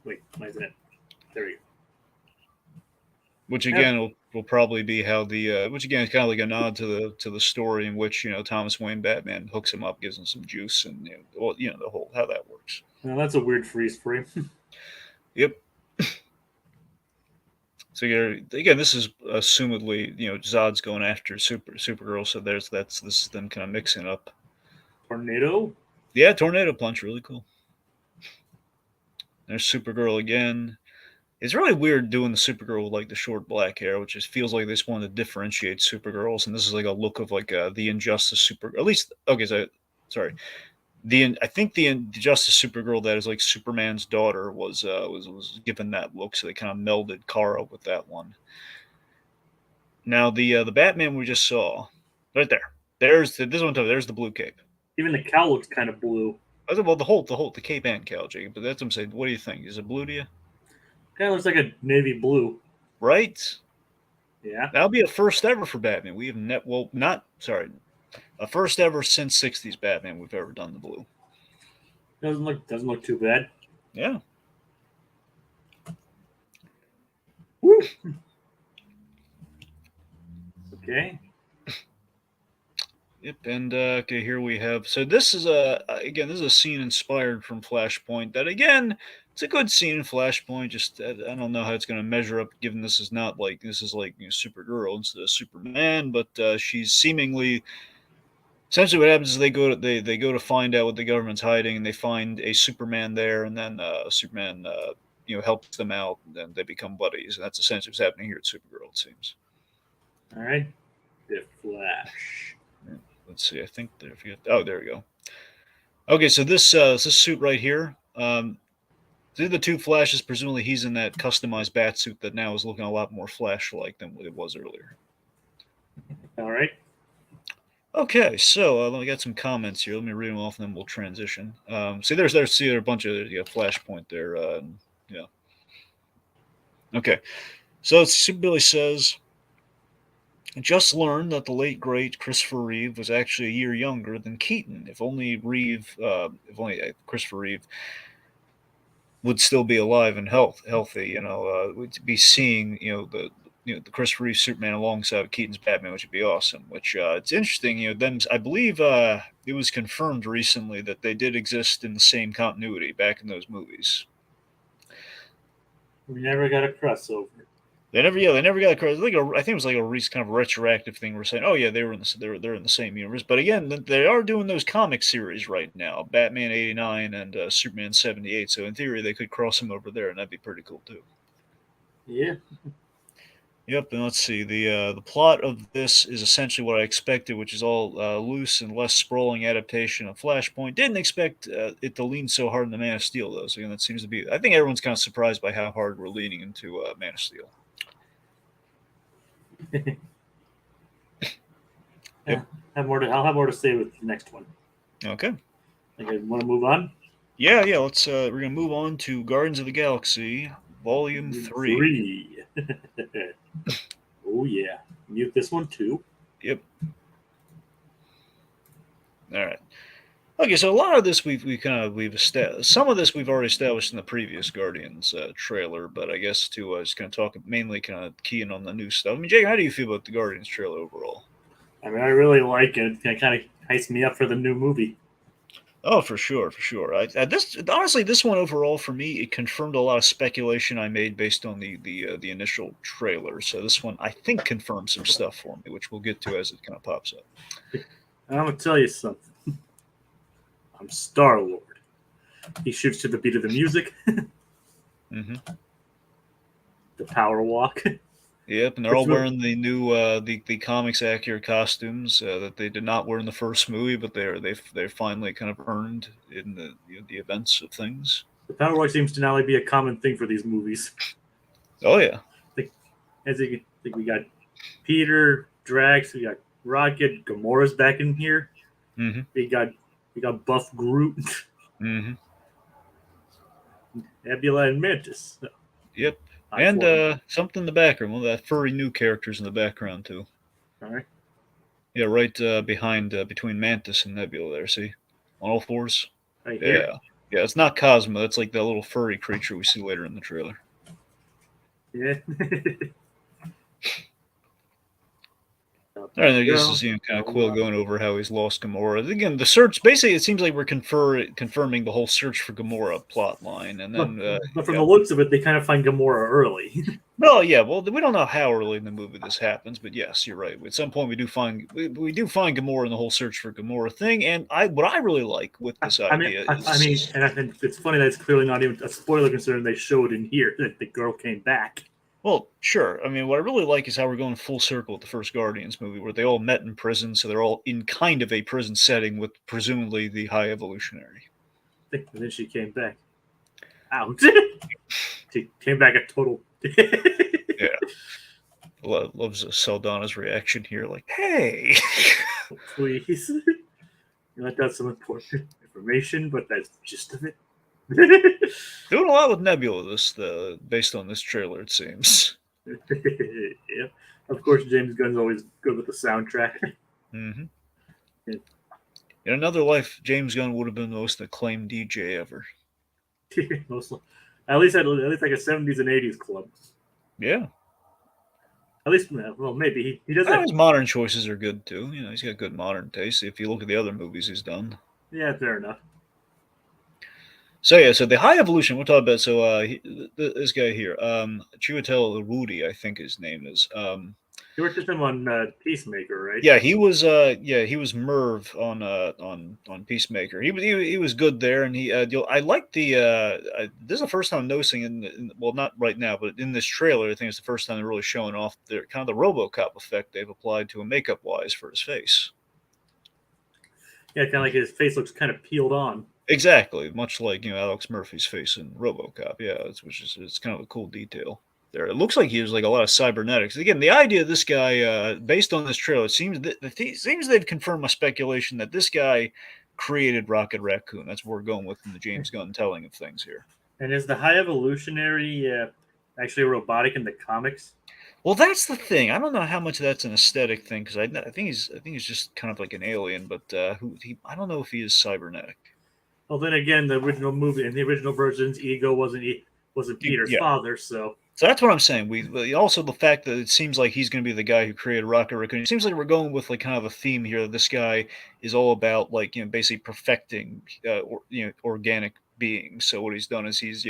Wait, why isn't it? There you Which go. Yep. again will probably be how the which again is kind of like a nod to the story in which Thomas Wayne Batman hooks him up, gives him some juice, and the whole how that works. Well, that's a weird freeze frame. Yep. So again, this is assumedly Zod's going after Supergirl, so this is them kind of mixing up. Tornado. Yeah, tornado punch, really cool. There's Supergirl again. It's really weird doing the Supergirl with like the short black hair, which just feels like they just wanted to differentiate Supergirls, and this is like a look of like the Injustice Super. At least okay, so sorry, I think the Injustice Supergirl that is like Superman's daughter was given that look, so they kind of melded Kara with that one. Now the Batman we just saw, right there. This one. There's the blue cape. Even the cow looks kind of blue. Well, the cape and cowl, Jacob. But that's what I'm saying. What do you think? Is it blue to you? Kind of looks like a navy blue. Right. Yeah. That'll be a first ever for Batman. We have not sorry, a first ever since '60s Batman we've ever done the blue. Doesn't look too bad. Yeah. Woo. Okay. Yep. And okay, here we have. So this is a scene inspired from Flashpoint. That again, it's a good scene in Flashpoint. Just I don't know how it's going to measure up, given this is not like this is like Supergirl instead of Superman, but she's seemingly essentially what happens is they go to find out what the government's hiding, and they find a Superman there, and then Superman helps them out, and then they become buddies. And that's essentially what's happening here at Supergirl, it seems. All right, the Flash. Yeah. Let's see. I think there. Oh, there we go. Okay, so this suit right here. These are the two Flashes. Presumably, he's in that customized bat suit that now is looking a lot more Flash-like than what it was earlier. All right. Okay, so let me get some comments here. Let me read them off, and then we'll transition. See, there's a bunch of Flashpoint there. Yeah. Okay, so Billy says, just learned that the late great Christopher Reeve was actually a year younger than Keaton. If only Christopher Reeve would still be alive and healthy, we'd be seeing the Christopher Reeve Superman alongside Keaton's Batman, which would be awesome. Which it's interesting, then I believe it was confirmed recently that they did exist in the same continuity back in those movies. We never got a crossover. They never got across. I think it was like a kind of retroactive thing. We're saying, oh yeah, they're in the same universe. But again, they are doing those comic series right now, Batman '89 and Superman '78. So in theory, they could cross them over there, and that'd be pretty cool too. Yeah. Yep, and let's see. The plot of this is essentially what I expected, which is all loose and less sprawling adaptation of Flashpoint. Didn't expect it to lean so hard in the Man of Steel, though. So that seems to be. I think everyone's kind of surprised by how hard we're leaning into Man of Steel. Yep. I'll have more to say with the next one. Okay. Okay, want to move on? Yeah. Let's. We're gonna move on to Guardians of the Galaxy, Volume 3. Oh yeah, mute this one too. Yep. All right. Okay, so a lot of this we've established. Some of this we've already established in the previous Guardians trailer, but I guess to just kind of talk mainly kind of keying on the new stuff. I mean, Jake, how do you feel about the Guardians trailer overall? I mean, I really like it. It kind of hypes me up for the new movie. Oh, for sure. This one overall for me, it confirmed a lot of speculation I made based on the initial trailer. So this one, I think, confirmed some stuff for me, which we'll get to as it kind of pops up. I'm gonna tell you something. I'm Star-Lord. He shoots to the beat of the music. Mm-hmm. The power walk. Yep, and they're all wearing the new the comics accurate costumes that they did not wear in the first movie, but they're finally kind of earned in the events of things. The power walk seems to now be a common thing for these movies. Oh yeah. I think we got Peter, Drax, we got Rocket, Gamora's back in here. Mm-hmm. We got Buff Groot. Mm-hmm. Nebula and Mantis. Yep. And something in the background. Well, that furry new characters in the background too. All right. Yeah, right behind between Mantis and Nebula there. See, on all fours. Right here. Yeah. It's not Cosmo. That's like that little furry creature we see later in the trailer. Yeah. All right, I guess this is kind of Quill going over how he's lost Gamora. Again, the search, basically, it seems like we're confirming the whole search for Gamora plot line. And then, but from the looks of it, they kind of find Gamora early. Well, yeah, we don't know how early in the movie this happens, but yes, you're right. At some point, we do find Gamora in the whole search for Gamora thing. And what I really like with this idea I mean, and I think it's funny that it's clearly not even a spoiler concern. They showed in here that the girl came back. Well, sure. I mean, what I really like is how we're going full circle with the first Guardians movie, where they all met in prison, so they're all in kind of a prison setting with presumably the High Evolutionary. And then she came back. Out. She came back a total. Yeah. Loves Saldana's reaction here, like, hey! Please. You let out some important information, but that's just of it. Doing a lot with Nebula based on this trailer, it seems. Yeah. Of course, James Gunn's always good with the soundtrack. Mm-hmm. Yeah. In another life, James Gunn would have been the most acclaimed DJ ever. Mostly. At least like a 70s and 80s club. Yeah. At least, well, maybe he does have... His modern choices are good too. He's got good modern taste. If you look at the other movies he's done. Yeah, fair enough. So the High Evolution we'll talk about. So this guy here, Chiwetel Ejiofor, I think his name is. He worked with him on Peacemaker, right? Yeah, he was Merv on Peacemaker. He was good there, and I like the this is the first time I'm noticing well, not right now, but in this trailer, I think it's the first time they're really showing off the kind of the RoboCop effect they've applied to him makeup wise for his face. Yeah, kind of like his face looks kind of peeled on. Exactly, much like Alex Murphy's face in RoboCop. Yeah, it's kind of a cool detail there. It looks like he has like a lot of cybernetics. Again, the idea of this guy, based on this trailer, it seems they've confirmed my speculation that this guy created Rocket Raccoon. That's where we're going with in the James Gunn telling of things here. And is the High Evolutionary actually robotic in the comics? Well, that's the thing. I don't know how much that's an aesthetic thing because I think he's just kind of like an alien, but I don't know if he is cybernetic. Well, then again, the original movie in the original versions, Ego wasn't Peter's Yeah. father, so So that's what I'm saying. Also the fact that it seems like he's going to be the guy who created Rocket Raccoon. It seems like we're going with like kind of a theme here. This guy is all about like basically perfecting organic beings. So what he's done is he's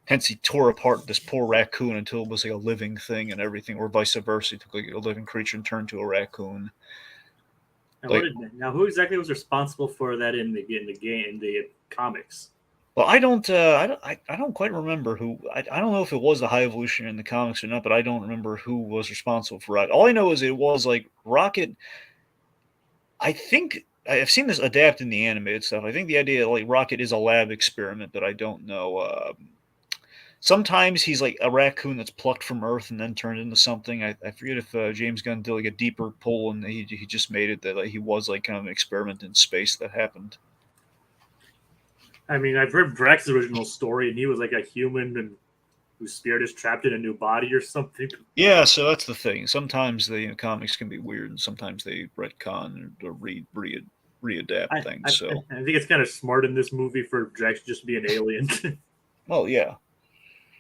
hence he tore apart this poor raccoon until it was like a living thing and everything, or vice versa. He took like a living creature and turned to a raccoon. Now, now who exactly was responsible for that in the comics? Well, I don't quite remember who. I don't know if it was the High Evolutionary in the comics or not, but I don't remember who was responsible for Rocket. All I know is it was like Rocket. I think I've seen this adapted in the animated stuff. I think the idea like Rocket is a lab experiment, but I don't know. Sometimes he's like a raccoon that's plucked from Earth and then turned into something. I forget if James Gunn did like a deeper pull and he just made it that like, he was like kind of an experiment in space that happened. I mean, I've read Drax's original story, and he was like a human and whose spirit is trapped in a new body or something. Yeah, so that's the thing. Sometimes the comics can be weird, and sometimes they retcon or readapt things. So, I think it's kind of smart in this movie for Drax just to be an alien. well, yeah,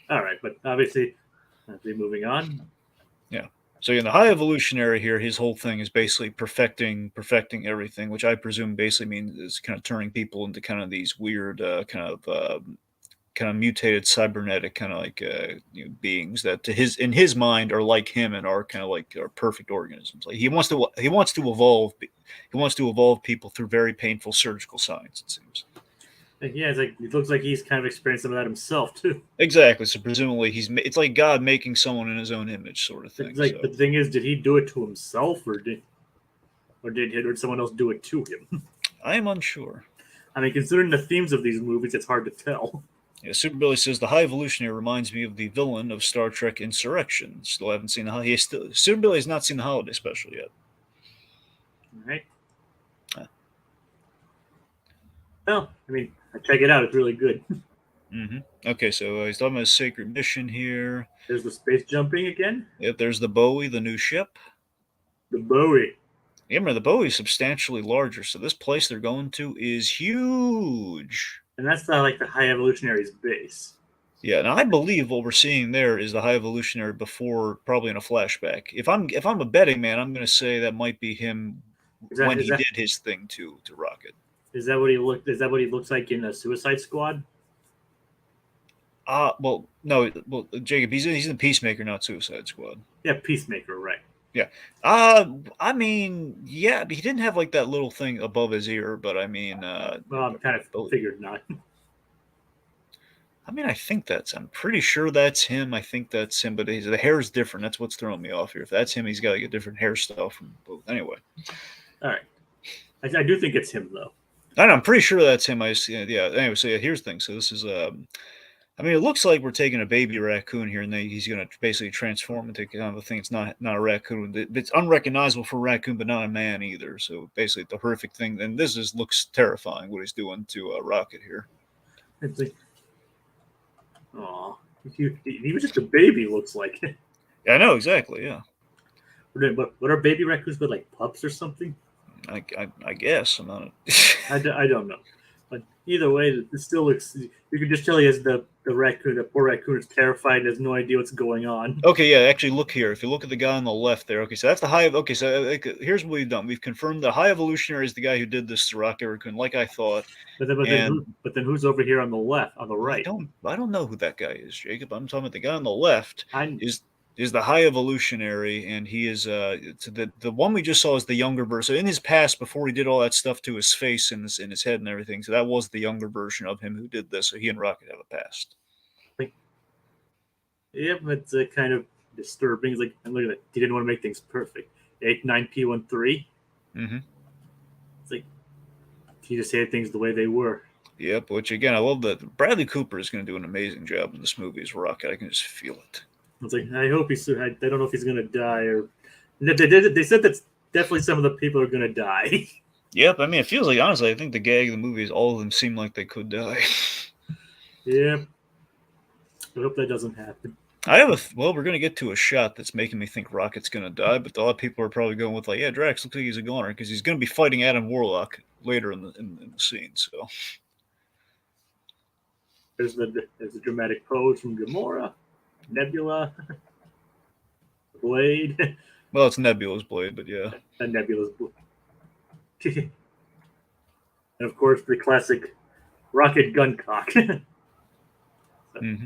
All right, but obviously, moving on. yeah. So in the High Evolutionary here, his whole thing is basically perfecting everything, which I presume basically means is kind of turning people into kind of these weird kind of mutated cybernetic kind of like beings that in his mind are like him and are kind of like are perfect organisms. Like he wants to evolve people through very painful surgical science. It seems. Yeah, it looks like he's kind of experienced some of that himself too. Exactly. So presumably it's like God making someone in His own image, sort of thing. Like, the thing is, did he do it to himself, or did someone else do it to him? I am unsure. I mean, considering the themes of these movies, it's hard to tell. Yeah, Super Billy says the High Evolutionary reminds me of the villain of Star Trek Insurrection. Still haven't seen Super Billy has not seen the Holiday Special yet. All right. Well, I mean, check it out. It's really good. Mm-hmm. Okay, so he's talking about his sacred mission here. There's the space jumping again. Yep, there's the Bowie, the new ship. The Bowie. Yeah, remember, the Bowie is substantially larger, so this place they're going to is huge. And that's not like the High Evolutionary's base. Yeah, and I believe what we're seeing there is the High Evolutionary before, probably in a flashback. If I'm a betting man, I'm going to say that might be him when he did his thing to Rocket. Is that what he looks like in a Suicide Squad? Well, no, well, Jacob, he's in Peacemaker, not Suicide Squad. Yeah, Peacemaker, right? Yeah. I mean, yeah, he didn't have like that little thing above his ear, but I mean, well, I'm kind of figured not. I mean, I'm pretty sure that's him. I think that's him, but the hair is different. That's what's throwing me off here. If that's him, he's got like a different hairstyle from both. Anyway. All right. I do think it's him though. I'm pretty sure that's him. Anyway, so yeah, here's the thing. So this is I mean, it looks like we're taking a baby raccoon here, and then he's going to basically transform into kind of a thing. It's not a raccoon. It's unrecognizable for a raccoon, but not a man either. So basically, the horrific thing. And this looks terrifying. What he's doing to Rocket here. It's like, aw, he was just a baby. Looks like. Yeah, I know exactly. Yeah. But what are baby raccoons with, like pups or something? I guess I'm not. I don't know. But either way, it still looks. You can just tell he has the raccoon. The poor raccoon is terrified and has no idea what's going on. Okay, yeah. Actually, look here. If you look at the guy on the left there, okay, so that's the high. Okay, so here's what we've done. We've confirmed the High Evolutionary is the guy who did this to Rocket Raccoon, like I thought. But then who's over here on the left, on the right? I don't know who that guy is, Jacob. I'm talking about the guy on the left is the High Evolutionary, and he is the one we just saw is the younger version. So in his past, before he did all that stuff to his face and his head and everything, so that was the younger version of him who did this. So he and Rocket have a past. Like, yep, it's kind of disturbing. It's like, and look at that. He didn't want to make things perfect. 89P13. Mm-hmm. It's like he just hated things the way they were. Yep. Which again, I love that Bradley Cooper is going to do an amazing job in this movie as Rocket. I can just feel it. It's like I hope he's. I don't know if he's going to die or. They said that definitely some of the people are going to die. Yep. I mean, it feels like honestly, I think the gag of the movie is all of them seem like they could die. Yep. I hope that doesn't happen. Well, we're gonna get to a shot that's making me think Rocket's gonna die, but a lot of people are probably going with like, yeah, Drax looks like he's a goner because he's gonna be fighting Adam Warlock later in the scene. So There's the dramatic pose from Gamora, Nebula, Blade, well, it's Nebula's blade, but yeah, and Nebula's blade. And of course the classic rocket gun cock. mm-hmm.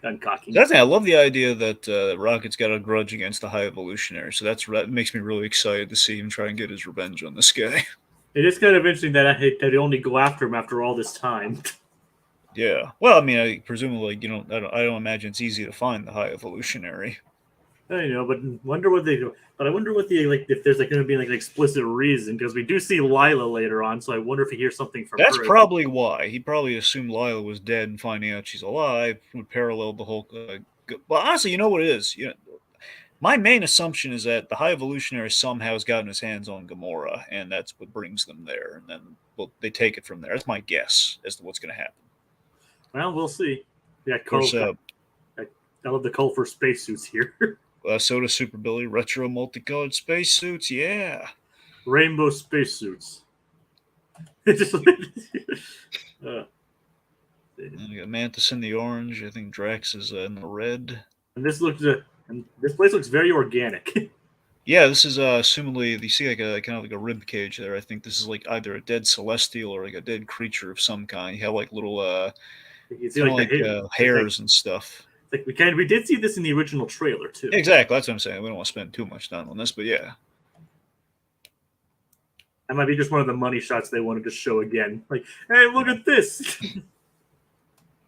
Gun cocking. That's I love the idea that Rocket's got a grudge against the High Evolutionary, so that makes me really excited to see him try and get his revenge on this guy. It is kind of interesting that they only go after him after all this time. Yeah, well, I mean, presumably, I don't imagine it's easy to find the High Evolutionary. I know, but wonder what they do. But I wonder what if there's going to be like an explicit reason because we do see Lila later on, so I wonder if he hears something from That's her. probably why he probably assumed Lila was dead, and finding out she's alive would parallel the whole. Well, honestly, you know what it is. My main assumption is that the High Evolutionary somehow has gotten his hands on Gamora, and that's what brings them there, and then they take it from there. That's my guess as to what's going to happen. Well, we'll see. Yeah, Of course, I love the call for spacesuits here. So does Super Billy. Retro multicolored spacesuits, yeah. Rainbow spacesuits. Just You got Mantis in the orange. I think Drax is in the red. And this place looks very organic. Yeah, this is assumably you see like a kind of like a rib cage there. I think this is like either a dead celestial or like a dead creature of some kind. You have like little you see like hairs and stuff. Like we did see this in the original trailer too. Exactly, that's what I'm saying. We don't want to spend too much time on this, but yeah. That might be just one of the money shots they wanted to show again. Like, hey, look at this.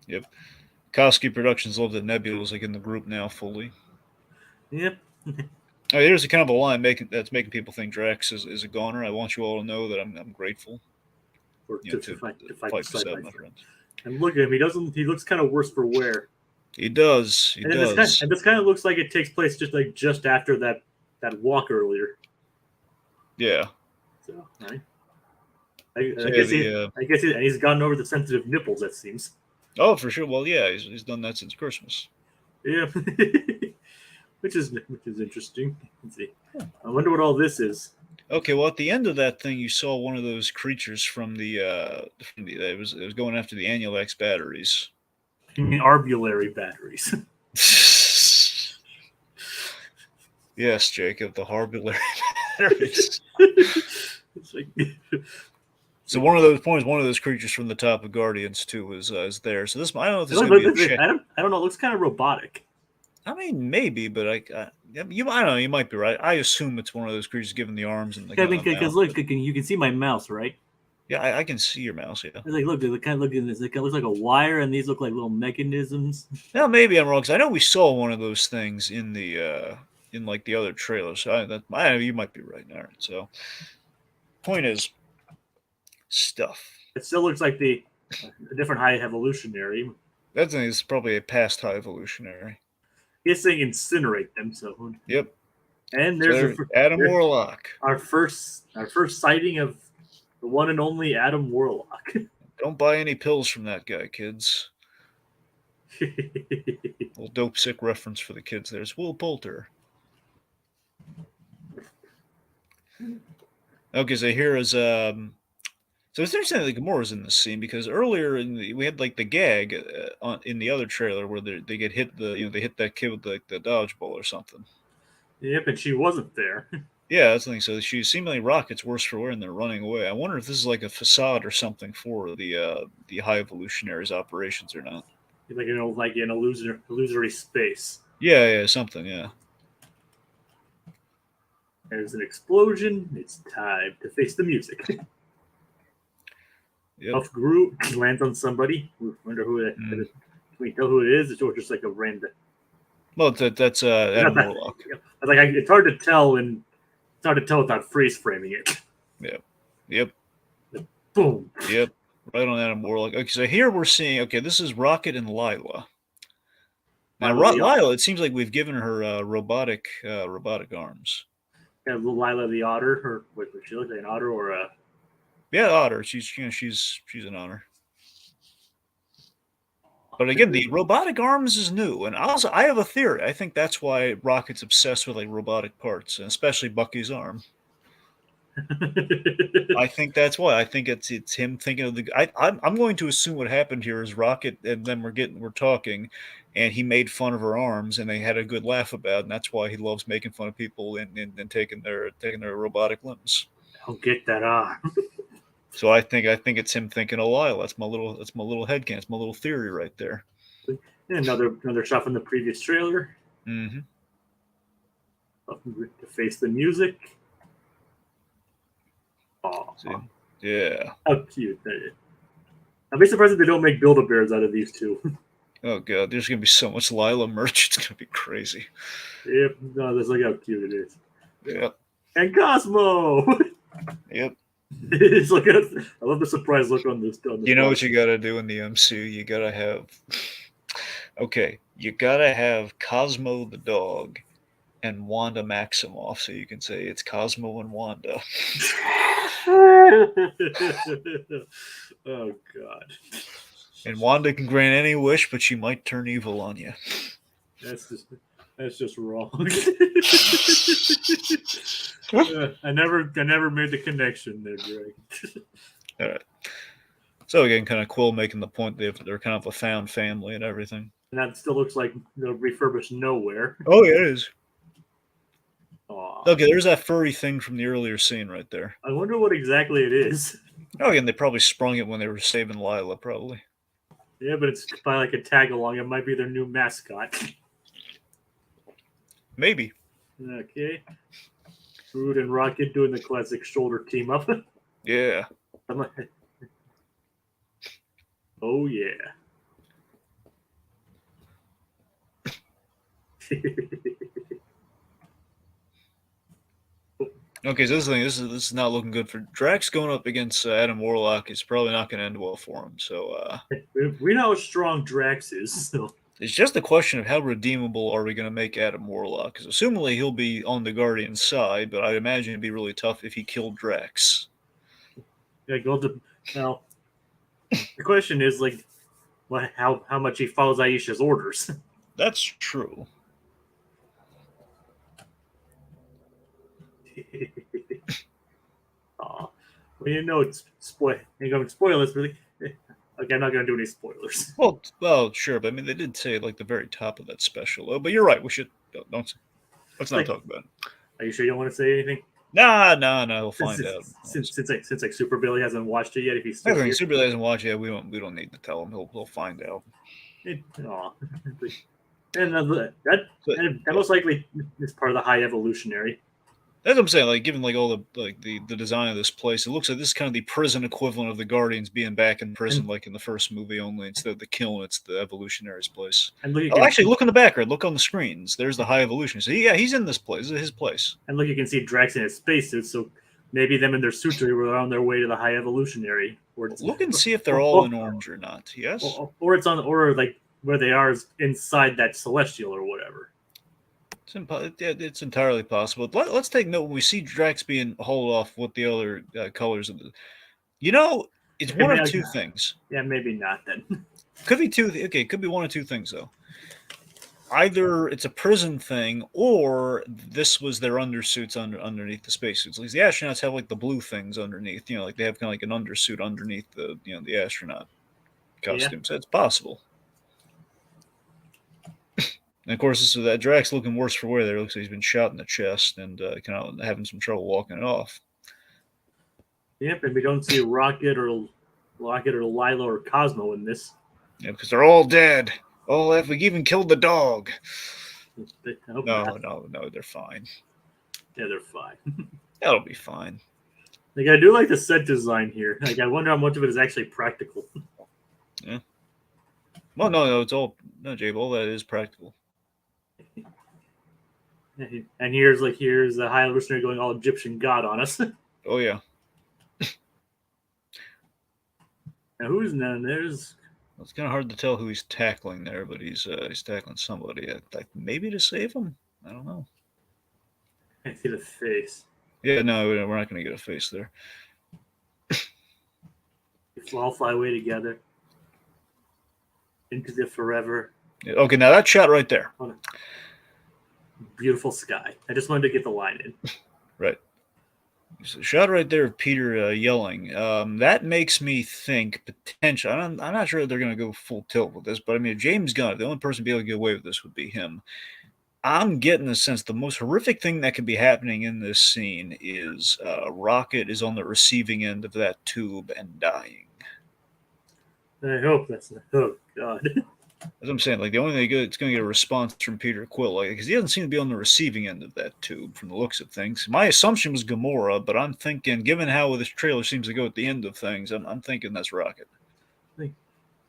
Yep. Kosky Productions love that Nebula's like in the group now fully. Yep. Here's a kind of a line that's making people think Drax is a goner. I want you all to know that I'm grateful. To fight beside my friends. And look at him. He looks kind of worse for wear. He does. He does. This kind of looks like it takes place just after that walk earlier. Yeah. So, right. I guess he's gotten over the sensitive nipples. That seems. Oh, for sure. Well, yeah, he's done that since Christmas. Yeah. which is interesting. Let's see. I wonder what all this is. Okay, well, at the end of that thing, you saw one of those creatures from it was going after the Annulax batteries. You mean arbulary batteries? Yes, Jacob, the arbulary batteries. It's like, so one of those creatures from the top of Guardians 2 is there. So this I don't know if this is going to be I don't know. It looks kind of robotic. I mean, maybe, but I don't know. You might be right. I assume it's one of those creatures given the arms and the. I mean, because look, you can see my mouse, right? Yeah, I can see your mouse. Yeah. It's like, look, it kind of look at this. It looks like a wire, and these look like little mechanisms. Now, maybe I'm wrong because I know we saw one of those things in the like the other trailer. So you might be right. All right. So, point is, stuff. It still looks like a different High Evolutionary. That thing is probably a past High Evolutionary. He's saying incinerate them. So. Yep. And there's Adam Warlock. Our first sighting of the one and only Adam Warlock. Don't buy any pills from that guy, kids. Little dope sick reference for the kids. There's Will Poulter. Okay, so here is so it's interesting that Gamora's in this scene because earlier we had like the gag in the other trailer where they get hit they hit that kid with the dodgeball or something. Yep, and she wasn't there. Yeah, that's the thing. So she seemingly Rocket's worse for wear and they're running away. I wonder if this is like a facade or something for the High Evolutionaries operations or not. Like an illusory space. Yeah, something. Yeah. There's an explosion. It's time to face the music. Yep. Puff Group lands on somebody. We wonder who it is. Mm. Can we tell who it is? It's just like a random. Well, that's It's not Adam that. Warlock. Like it's hard to tell, and it's hard to tell without freeze framing it. Yep. Yep. Boom. Yep. Right on Adam Warlock. Okay, so here we're seeing. Okay, this is Rocket and Lila. Now, Lila the Lila, it seems like we've given her robotic arms. Lila the otter, or what she look like, an otter or a. Yeah, Otter. She's an otter. But again, the robotic arms is new, and also I have a theory. I think that's why Rocket's obsessed with like robotic parts, and especially Bucky's arm. I think that's why. I think it's him thinking of the. I'm going to assume what happened here is Rocket and then we're talking, and he made fun of her arms, and they had a good laugh about, it, and that's why he loves making fun of people and taking their robotic limbs. I'll get that arm. So I think it's him thinking of Lyle. That's my little headcanon. It's my little theory right there. Another shot from the previous trailer. Mm-hmm. To face the music. Oh, yeah. How cute! I'd be surprised if they don't make Build-A-Bears out of these two. Oh god, there's gonna be so much Lila merch. It's gonna be crazy. Yep. No, let's look how cute it is. Yep. And Cosmo. Yep. It's like I love the surprise look on this. You know what you gotta do in the MCU? You gotta have. Okay, you gotta have Cosmo the dog and Wanda Maximoff, so you can say it's Cosmo and Wanda. Oh god. And Wanda can grant any wish, but she might turn evil on you. That's just wrong. I never made the connection there, Greg. All right. So again, kind of Quill making the point that they're kind of a found family and everything. And that still looks like the refurbished Nowhere. Oh yeah, it is. Aww. Okay, there's that furry thing from the earlier scene right there. I wonder what exactly it is. Oh, again, they probably sprung it when they were saving Lila, probably. Yeah, but it's probably like a tag along. It might be their new mascot. Maybe. Okay. Groot and Rocket doing the classic shoulder team up. Yeah. Oh yeah. Okay, so this is not looking good for Drax going up against Adam Warlock. It's probably not going to end well for him. So we know how strong Drax is. So. It's just a question of how redeemable are we going to make Adam Warlock? Because assumingly he'll be on the Guardian's side, but I'd imagine it'd be really tough if he killed Drax. Yeah, go to now. The question is like, how much he follows Aisha's orders. That's true. Well, you know it's spoil. You're going to spoil this, really. Okay, I'm not going to do any spoilers. Well, sure, but I mean they did say like the very top of that special. Oh, but you're right. We should let's not talk about it. Are you sure you don't want to say anything? Nah, we'll find out. Since like Super Billy hasn't watched it yet, if he's still here. Super Billy hasn't watched it yet, we don't need to tell him. He'll find out. And that most likely is part of the High Evolutionary. That's what I'm saying. Like, given like all the design of this place, it looks like this is kind of the prison equivalent of the Guardians being back in prison, like in the first movie. Only instead of the kiln, it's the Evolutionary's place. And actually, look on the background. Look on the screens. There's the High Evolution. So yeah, he's in this place. This is his place. And look, you can see Drax in his spacesuit. So maybe them in their suits were on their way to the High Evolutionary. Look and see if they're all in orange or not. Yes. Or it's on, or like where they are is inside that Celestial or whatever. It's entirely possible. Let's take note when we see Drax being hauled off with the other colors of the. It's one of two things. Yeah, maybe not then. Could be two. Okay, it could be one of two things though. Either it's a prison thing, or this was their undersuits underneath the spacesuits. At least the astronauts have like the blue things underneath. Like they have kind of like an undersuit underneath the the astronaut costume. Yeah. So it's possible. And of course, this is that Drax looking worse for wear. There, looks like he's been shot in the chest and kind of having some trouble walking it off. Yep, and we don't see Rocket or Lila or Cosmo in this. Yeah, because they're all dead. Oh, we even killed the dog. I hope No, not. no, they're fine. Yeah, they're fine. That'll be fine. Like I do like the set design here. Like I wonder how much of it is actually practical. Yeah. Well, no, it's all no, Jabe. All that is practical. And here's the High Evolutionary going all Egyptian god on us. Oh yeah. Now who's none? There's It's kind of hard to tell who he's tackling there, but he's tackling somebody. Maybe to save him. I don't know. I see the face. Yeah, no, we're not going to get a face there. We all fly away together into the forever. Yeah, okay, now that shot right there. Beautiful sky. I just wanted to get the line in. Right. So shot right there of Peter yelling. That makes me think potentially. I'm not sure that they're going to go full tilt with this, but I mean, if James Gunn, the only person to be able to get away with this would be him. I'm getting the sense the most horrific thing that could be happening in this scene is Rocket is on the receiving end of that tube and dying. I hope that's not. Oh God. As I'm saying, like the only thing it's going to get a response from Peter Quill, like because he doesn't seem to be on the receiving end of that tube from the looks of things. My assumption was Gamora, but I'm thinking, given how this trailer seems to go at the end of things, I'm thinking that's Rocket.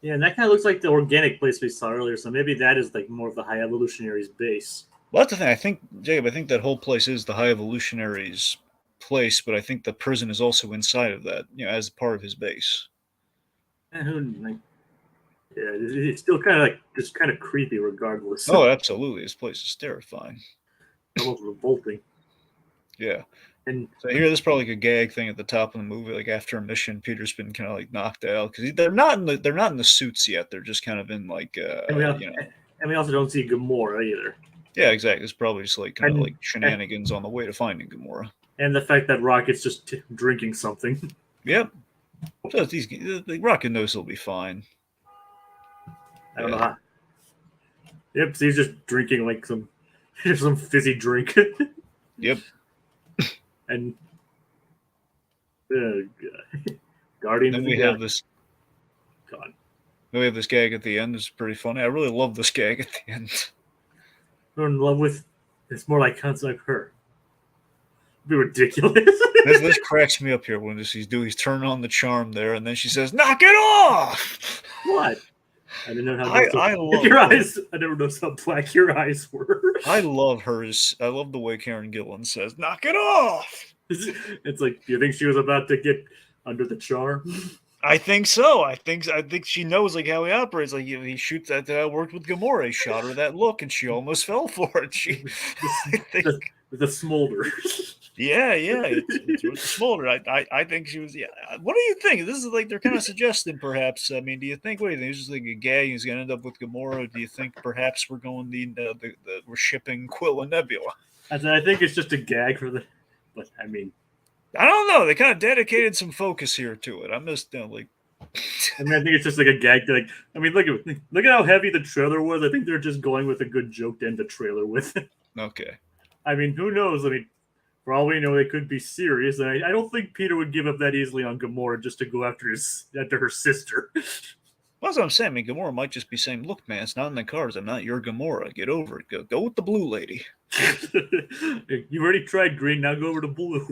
Yeah, and that kind of looks like the organic place we saw earlier. So maybe that is like more of the High Evolutionary's base. Well, that's the thing. I think, Jacob, I think that whole place is the High Evolutionary's place, but I think the prison is also inside of that, as part of his base. And yeah, it's still kind of like just kind of creepy, regardless. Oh, absolutely. This place is terrifying. Almost revolting. Yeah. And so here, there's probably like a gag thing at the top of the movie, like after a mission, Peter's been kind of like knocked out because they're not in the suits yet. They're just kind of in like and we also don't see Gamora either. Yeah, exactly. It's probably just like kind of like shenanigans on the way to finding Gamora. And the fact that Rocket's just drinking something. Yep. So the Rocket knows he'll be fine. I don't know how. Yep, so he's just drinking like some fizzy drink. Yep. And Guardian. Then we have this. God. Then we have this gag at the end. It's pretty funny. I really love this gag at the end. We're in love with. It's more like kind of like her. It'd be ridiculous. this cracks me up here when he's turning on the charm there, and then she says, "Knock it off!" What? I didn't know how. I love your eyes. I never noticed how black your eyes were. I love hers. I love the way Karen Gillan says, "Knock it off." It's like, do you think she was about to get under the charm? I think so. I think she knows like how he operates. Like he shoots that. I worked with Gamora. He shot her that look, and she almost fell for it. The smolder. Yeah, it's with the smolder. I think she was. Yeah. What do you think? This is like they're kind of suggesting, perhaps. I mean, do you think? What do you think? It's just like a gag. He's going to end up with Gamora. Do you think perhaps we're going we're shipping Quill and Nebula? I think it's just a gag for the. But I mean, I don't know. They kind of dedicated some focus here to it. I'm just like. I mean, I think it's just like a gag. Like, I mean, look at how heavy the trailer was. I think they're just going with a good joke to end the trailer with. Okay. I mean, who knows? I mean, for all we know, they could be serious. And I don't think Peter would give up that easily on Gamora just to go after her sister. Well, that's what I'm saying. I mean, Gamora might just be saying, "Look, man, it's not in the cards. I'm not your Gamora. Get over it. Go with the blue lady." You already tried green. Now go over to blue.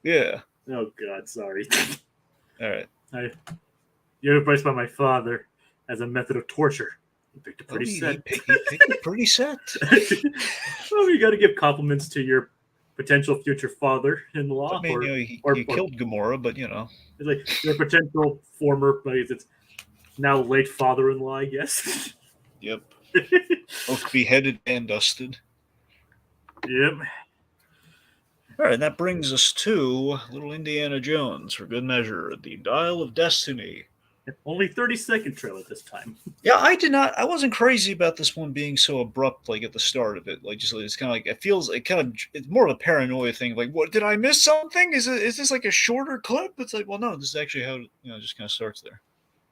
Yeah. Oh God, sorry. All right. You're advised by my father as a method of torture. He picked a pretty set. He picked a pretty set. Well, you got to give compliments to your potential future father-in-law. I mean, he killed Gamora, but it's like your potential former, it's now late father-in-law, I guess. Yep. Both beheaded and dusted. Yep. All right, that brings us to little Indiana Jones, for good measure, the Dial of Destiny. Only 30-second trailer this time. Yeah, I wasn't crazy about this one being so abrupt, like at the start of it. Like, just it's kind of like it's more of a paranoia thing. Like, what, did I miss something? Is this like a shorter clip? It's like, well, no, this is actually how it just kind of starts there.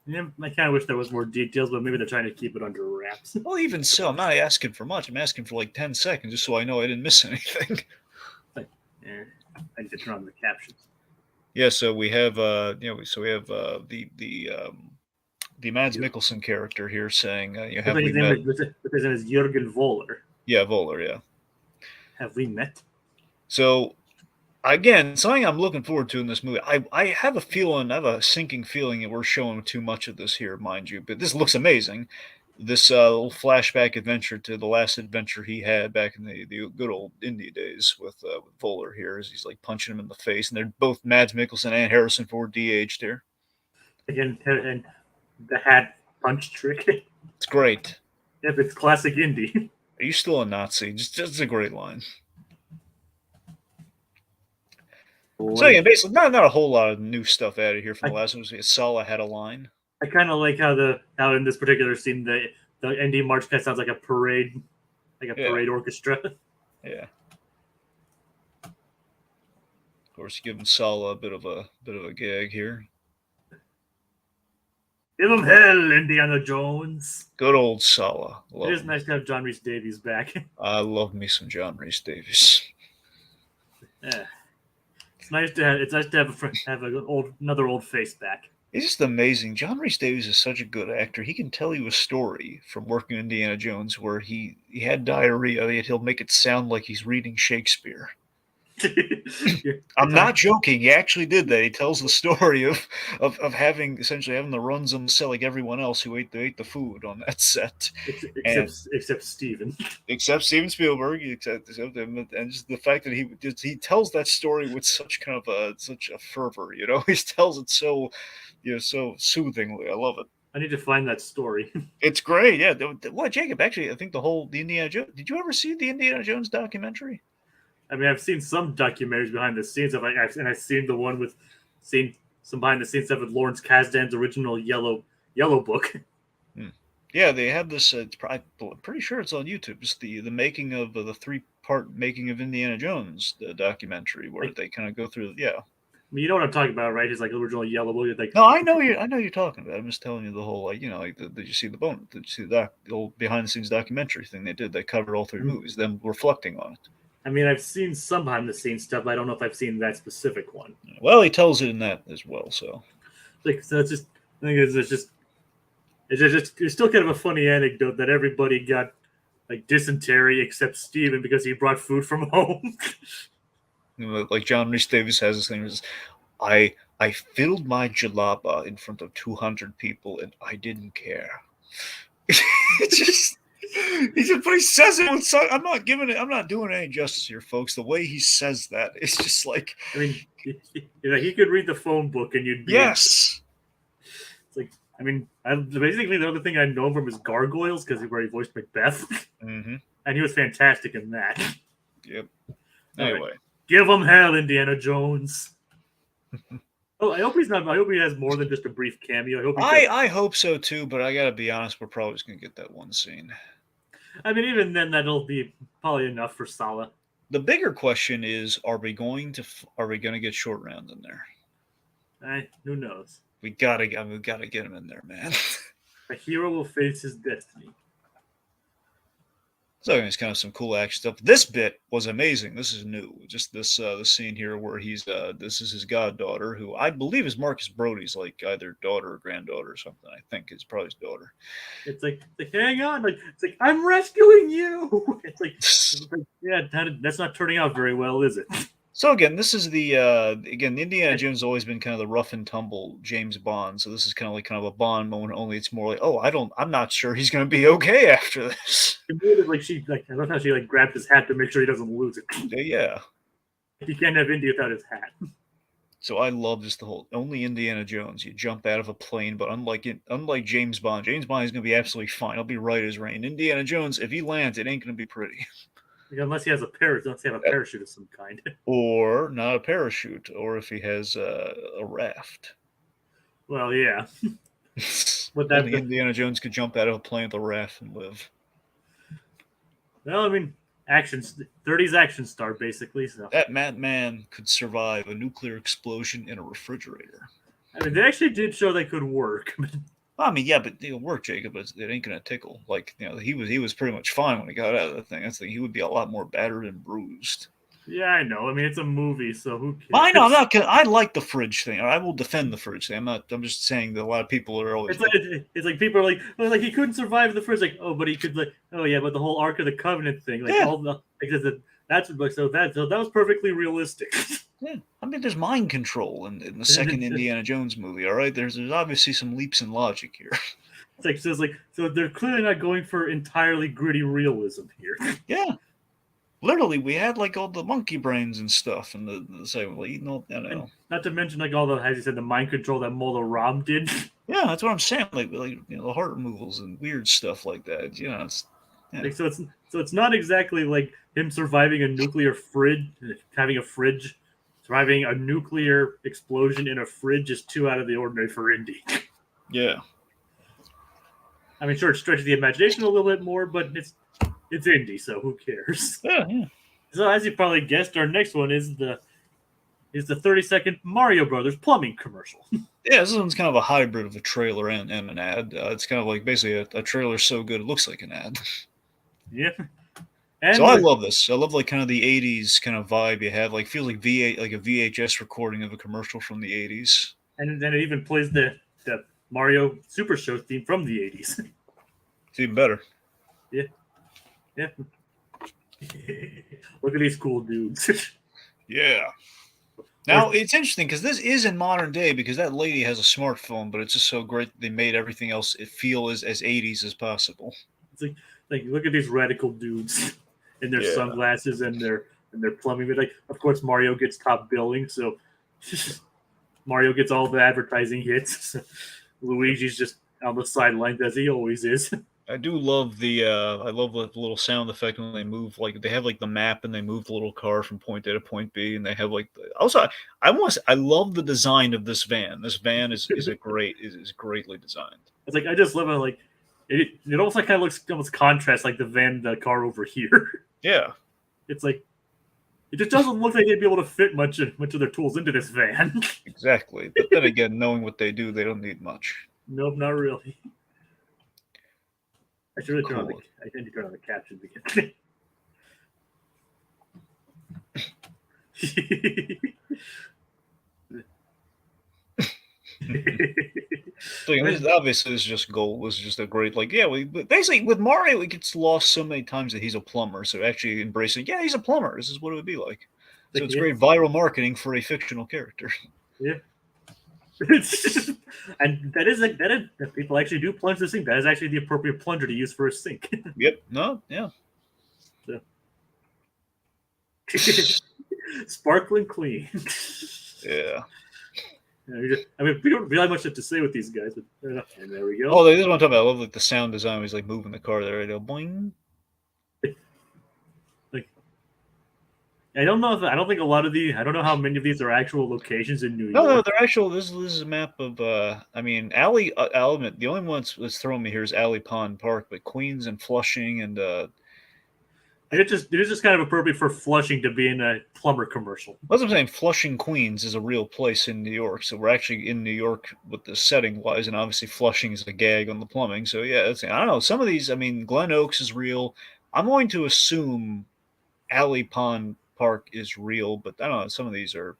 Yeah, I kind of wish there was more details, but maybe they're trying to keep it under wraps. Well, even so, I'm not asking for much. I'm asking for like 10 seconds, just so I know I didn't miss anything. I need to turn on the captions. Yeah, so we have the Mads Mikkelsen character here saying his name is Jürgen Voller. Yeah, Voller. Yeah. Have we met? So again, something I'm looking forward to in this movie. I have a feeling, I have a sinking feeling that we're showing too much of this here, mind you. But this looks amazing. This little flashback adventure to the last adventure he had back in the good old India days with Voller here, as he's like punching him in the face, and they're both Mads Mikkelsen and Harrison Ford de-aged here. Again, and the hat punch trick. It's great. Yep, it's classic indie. Are you still a Nazi? Just a great line. So yeah, basically, not a whole lot of new stuff added here from the last one. Sala had a line. I kind of like how in this particular scene the indie march kind of sounds like a parade, parade orchestra. Yeah. Of course, giving Sala a bit of a gag here. Give him hell, Indiana Jones. Good old Sala. It is nice to have John Rhys Davies back. I love me some John Rhys Davies. Yeah. It's nice to have another old face back. It's just amazing. John Rhys Davies is such a good actor. He can tell you a story from working Indiana Jones where he had diarrhea, yet he'll make it sound like he's reading Shakespeare. I'm not joking. He actually did that. He tells the story of essentially having the runs on the set like everyone else who ate the food on that set, except Steven. Except Steven Spielberg, except him, and just the fact that he tells that story with such kind of such a fervor. You know, he tells it so so soothingly. I love it. I need to find that story. It's great. Yeah. Well, Jacob, actually, I think the Indiana Jones. Did you ever see the Indiana Jones documentary? I mean, I've seen some documentaries behind the scenes, and I've seen the one seen some behind the scenes stuff with Lawrence Kasdan's original Yellow Book. Yeah, they have this. I'm pretty sure it's on YouTube. It's the making of the 3-part making of Indiana Jones, the documentary where they kind of go through. Yeah. I mean, you know what I'm talking about, right? His original Yellow Book. No, I know you're talking about. I'm just telling you the whole did you see the Did you see the old behind the scenes documentary thing they did? They covered all 3 movies, them reflecting on it. I mean, I've seen some behind the scenes stuff, but I don't know if I've seen that specific one. Well, he tells it in that as well. So, so it's just, I think it's still kind of a funny anecdote that everybody got like dysentery except Steven because he brought food from home. Like John Rhys Davies has this thing. I filled my jalaba in front of 200 people and I didn't care. It's just. But he says it with I'm not doing any justice here, folks. The way he says that, it's just like. I mean, he could read the phone book and you'd be. Yes. It's like, I mean, basically the other thing I know from is Gargoyles where he voiced Macbeth, and he was fantastic in that. Yep. Anyway, right. Give him hell, Indiana Jones. Oh, I hope he has more than just a brief cameo. I hope so too, but I gotta be honest, we're probably just gonna get that one scene. I mean, even then, that'll be probably enough for Sala. The bigger question is, are we going to get Short Round in there? Who knows? We gotta get him in there, man. A hero will face his destiny. So it's kind of some cool action stuff. This bit was amazing. This is new. Just this the scene here where he's this is his goddaughter, who I believe is Marcus Brody's like either daughter or granddaughter or something. I think it's probably his daughter. It's like hang on, it's like I'm rescuing you. It's like yeah, that's not turning out very well, is it? So again, this is the Indiana Jones has always been kind of the rough and tumble James Bond. So this is kind of a Bond moment. Only it's more like, I'm not sure he's going to be okay after this. I love how she grabbed his hat to make sure he doesn't lose it. Yeah. He can't have Indy without his hat. So I love just the whole only Indiana Jones. You jump out of a plane, but unlike James Bond is going to be absolutely fine. He'll be right as rain. Indiana Jones, if he lands, it ain't going to be pretty. Unless he has a parachute of some kind. Or not a parachute, or if he has a raft. Well, yeah. But that Indiana Jones could jump out of a plane with a raft and live. Well, I mean, 30s action star, basically. So that man could survive a nuclear explosion in a refrigerator. I mean, they actually did show they could work. I mean, yeah, but it'll work, Jacob. But it ain't gonna tickle. Like he was pretty much fine when he got out of the thing. He would be a lot more battered and bruised. Yeah, I know. I mean, it's a movie, so who Well, I know I'm cares? not. I like the fridge thing. I will defend the fridge thing. I'm not. I'm just saying that a lot of people are always. It's like people are like, oh, like he couldn't survive the first, like, oh, but he could, like, oh yeah, but the whole Ark of the Covenant thing, like Yeah, all the, like, that's like, so that was perfectly realistic. yeah. I mean, there's mind control in the second it's Indiana Jones movie. All right, there's obviously some leaps in logic here. like so it's like so they're clearly not going for entirely gritty realism here. Yeah, literally, we had like all the monkey brains and stuff, and the same, like, eating all. I And know. not to mention like all the, as you said, the mind control that Mola Ram did. Yeah, that's what I'm saying. Like the heart removals and weird stuff like that. It's yeah, Like so it's not exactly like him surviving a nuclear fridge, having a fridge, surviving a nuclear explosion in a fridge is too out of the ordinary for Indy. yeah, I mean, sure, it stretches the imagination a little bit more, but it's Indy, so who cares? yeah. So as you probably guessed, our next one is the 30-second Mario Brothers plumbing commercial. Yeah, this one's kind of a hybrid of a trailer and an ad. It's kind of like basically a trailer so good it looks like an ad. Yeah, So and I with, love this. I love like kind of the '80s kind of vibe you have. Like feels like like a VHS recording of a commercial from the '80s. and then it even plays the Mario Super Show theme from the 80s. It's even better. Yeah, yeah. Look at these cool dudes. Yeah. Now it's interesting because this is in modern day because that lady has a smartphone, but it's just so great that they made everything else feel as '80s as possible. It's like look at these radical dudes in their Yeah. sunglasses and their plumbing. But like, of course, Mario gets top billing, so Mario gets all the advertising hits. Luigi's just on the sidelines as he always is. I do love I love the little sound effect when they move, like they have like the map and they move the little car from point A to point B, and they have like also I love the design of this van. This van is greatly designed. It's like I just love it. Like it almost like kind of looks almost contrast like the car over here. Yeah, It's like it just doesn't look like they'd be able to fit much of their tools into this van. exactly. But then again, knowing what they do, they don't need much. Nope, not really. I should really Cool. I need to turn on the captions again. So obviously this is just gold. This is just a great like yeah. Basically with Mario, it gets lost so many times that he's a plumber. So actually embracing yeah, he's a plumber. This is what it would be like. So it's Yeah, great viral marketing for a fictional character. yeah. And that people actually do plunge this thing. That is actually the appropriate plunger to use for a sink. Yep. No. Yeah. So. Sparkling clean. Yeah. I mean, we don't really have much to say with these guys, but and there we go. Oh, this is what I'm talking about. I love like the sound design. He's like moving the car there. Right? Boing. Like, I don't know if I don't think a lot of I don't know how many of these are actual locations in New No, York. they're actual. This is a map of. I mean, Alley. I'll admit, the only one that's throwing me here is Alley Pond Park, but Queens and Flushing and And it is just kind of appropriate for Flushing to be in a plumber commercial. that's what I'm saying. Flushing, Queens is a real place in New York, so we're actually in New York with the setting wise, and obviously Flushing is a gag on the plumbing. So yeah, I don't know. Some of these, I mean, Glen Oaks is real. I'm going to assume Alley Pond Park is real, but I don't know. Some of these are.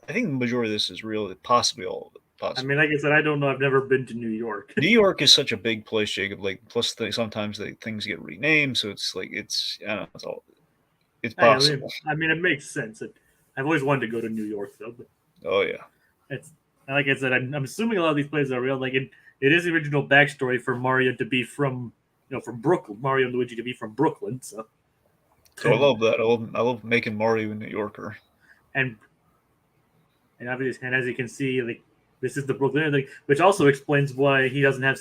I think the majority of this is real. Possibly all of it. I Possibly. mean, like I said, I don't know. I've never been to New York. New York is such a big place, Jacob. Like, plus sometimes things get renamed, so it's like I don't know. It's possible. I mean, it makes sense. I've always wanted to go to New York, though. But Oh yeah. it's like I said, I'm assuming a lot of these places are real. Like it is the original backstory for Mario to be from from Brooklyn. Mario and Luigi to be from Brooklyn. So So I love that. I love making Mario a New Yorker. and obviously, and as you can see, like this is the Brooklyn, like, which also explains why he doesn't have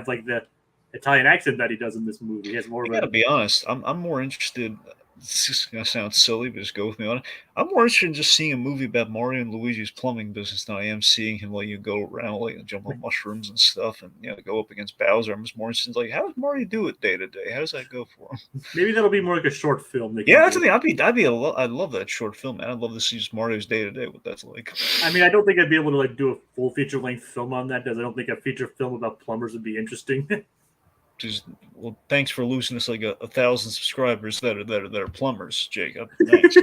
like the Italian accent that he does in this movie. He has more I of gotta a be honest. I'm more interested. This is gonna sound silly, but just go with me on it. I'm more interested in just seeing a movie about Mario and Luigi's plumbing business than I am seeing him let you go around, like jump on mushrooms and stuff, and go up against Bowser. I'm just more interested in like how does Mario do it day to day? How does that go for him? maybe that'll be more like a short film. Yeah, that's the thing. I'd love that short film, man. I'd love to see just Mario's day to day, what that's like. I mean, I don't think I'd be able to like do a full feature length film on that, because I don't think a feature film about plumbers would be interesting. Just well, thanks for losing us like 1,000 subscribers that are plumbers, Jacob. Thanks.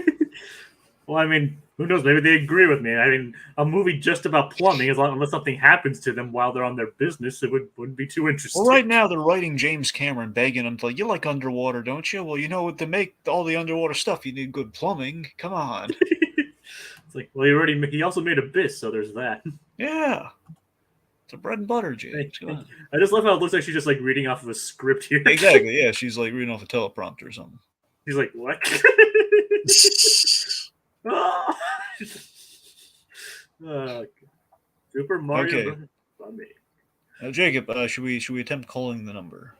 Well, I mean, who knows? Maybe they agree with me. I mean, a movie just about plumbing, unless something happens to them while they're on their business, it wouldn't be too interesting. Well, right now they're writing James Cameron, begging him to, like, you like underwater, don't you? Well, you know, to make all the underwater stuff, you need good plumbing. Come on. It's like, well, he also made Abyss, so there's that. Yeah. It's a bread and butter, James. Come on. I just love how it looks like she's just like reading off of a script here. Exactly, yeah. She's like reading off a teleprompter or something. He's like, what? Super Mario. Okay. Now, Jacob, should we attempt calling the number?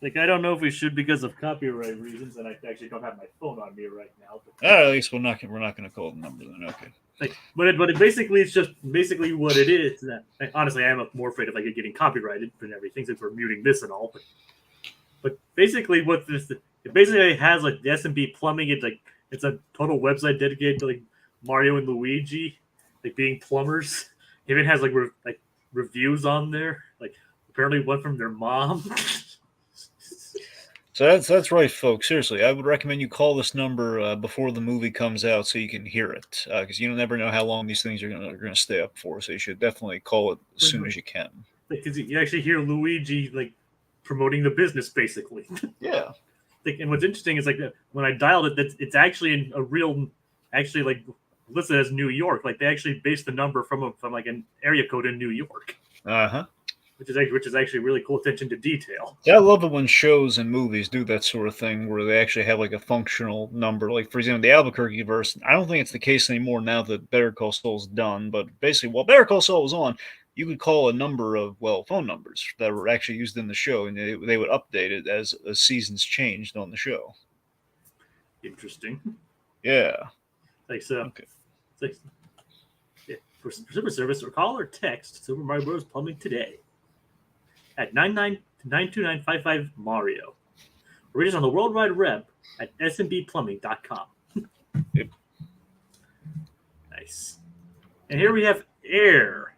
Like, I don't know if we should because of copyright reasons, and I actually don't have my phone on me right now. But, at least we're not gonna call the number then. Okay. Like, but it basically it's just basically what it is. That honestly, I am more afraid of like it getting copyrighted and everything since we're muting this and all. But basically, what this it basically has like the S&B plumbing. It's a total website dedicated to like Mario and Luigi, like being plumbers. It even has like reviews on there. Like apparently one from their mom. So that's right, folks. Seriously, I would recommend you call this number before the movie comes out so you can hear it, because you never know how long these things are gonna stay up for. So you should definitely call it as soon as you can. Because you actually hear Luigi like promoting the business, basically. Yeah. And what's interesting is like when I dialed it, it's actually in a real, actually like listed as New York. Like they actually based the number from like an area code in New York. Uh-huh. Which is actually really cool attention to detail. Yeah, I love it when shows and movies do that sort of thing where they actually have like a functional number. Like for example, the Albuquerque verse. I don't think it's the case anymore now that Better Call Saul's done. But basically, while Better Call Saul was on, you could call a number of phone numbers that were actually used in the show, and they would update it as seasons changed on the show. Interesting. Yeah. Like so. Okay. Like, yeah, for super service, or call or text Super Mario Bros. Plumbing today at 92925 Mario. Or read us on the World Wide Web at smbplumbing.com. Yep. Nice. And here we have air.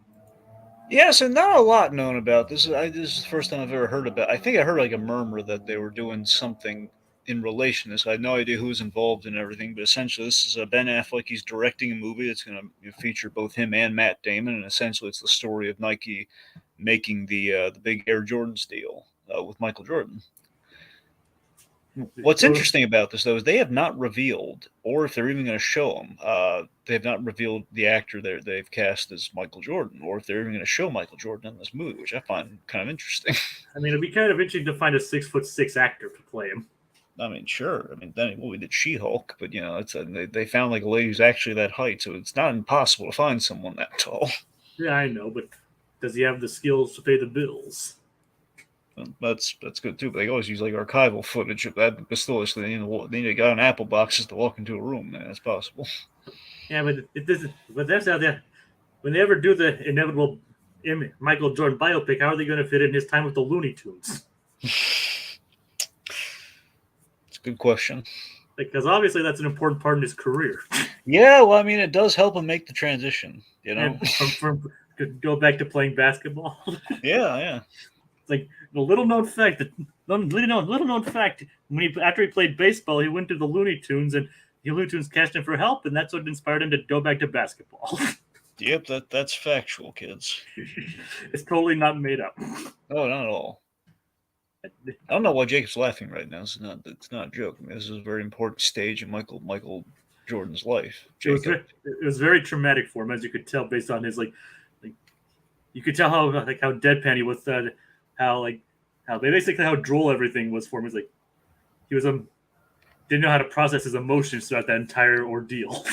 Yes, and not a lot known about this. This is the first time I've ever heard about. I think I heard like a murmur that they were doing something in relation to this. I had no idea who was involved in everything, but essentially this is Ben Affleck. He's directing a movie that's going to feature both him and Matt Damon, and essentially it's the story of Nike making the big Air Jordans deal with Michael Jordan. What's interesting about this, though, is they have not revealed, or if they're even going to show him, they have not revealed the actor they've cast as Michael Jordan, or if they're even going to show Michael Jordan in this movie, which I find kind of interesting. I mean, it'd be kind of interesting to find a 6'6" actor to play him. I mean, sure. I mean, then we did She-Hulk, but they found like a lady who's actually that height, so it's not impossible to find someone that tall. Yeah, I know, but does he have the skills to pay the bills? That's good too. But they always use like archival footage of that. But still, they need a guy on Apple boxes to walk into a room. Man, that's possible. Yeah, but that's how they. When they ever do the inevitable Michael Jordan biopic, how are they going to fit in his time with the Looney Tunes? It's a good question. Because obviously that's an important part in his career. Yeah, well, I mean, it does help him make the transition. And from go back to playing basketball. Yeah. It's like the little known fact when after he played baseball, he went to the Looney Tunes and the Looney Tunes cast him for help, and that's what inspired him to go back to basketball. Yep, that's factual, kids. It's totally not made up. Oh, not at all. I don't know why Jacob's laughing right now. It's not a joke. I mean, this is a very important stage in Michael Jordan's life. It was very traumatic for him, as you could tell based on his like you could tell how deadpan he was. How basically how droll everything was for him. He was didn't know how to process his emotions throughout that entire ordeal.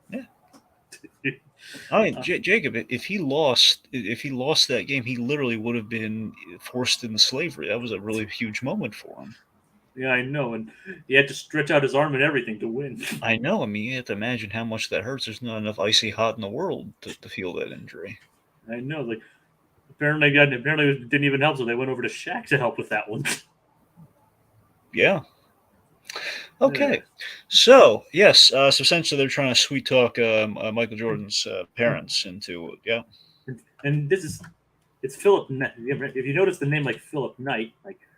Yeah. I mean, Jacob, if he lost that game, he literally would have been forced into slavery. That was a really huge moment for him. Yeah, I know, and he had to stretch out his arm and everything to win. I know. I mean, you have to imagine how much that hurts. There's not enough icy hot in the world to feel that injury. I know. Apparently it didn't even help, so they went over to Shaq to help with that one. Yeah. Okay. So yes, so essentially they're trying to sweet talk Michael Jordan's parents into And it's Philip. If you notice the name like Philip Knight,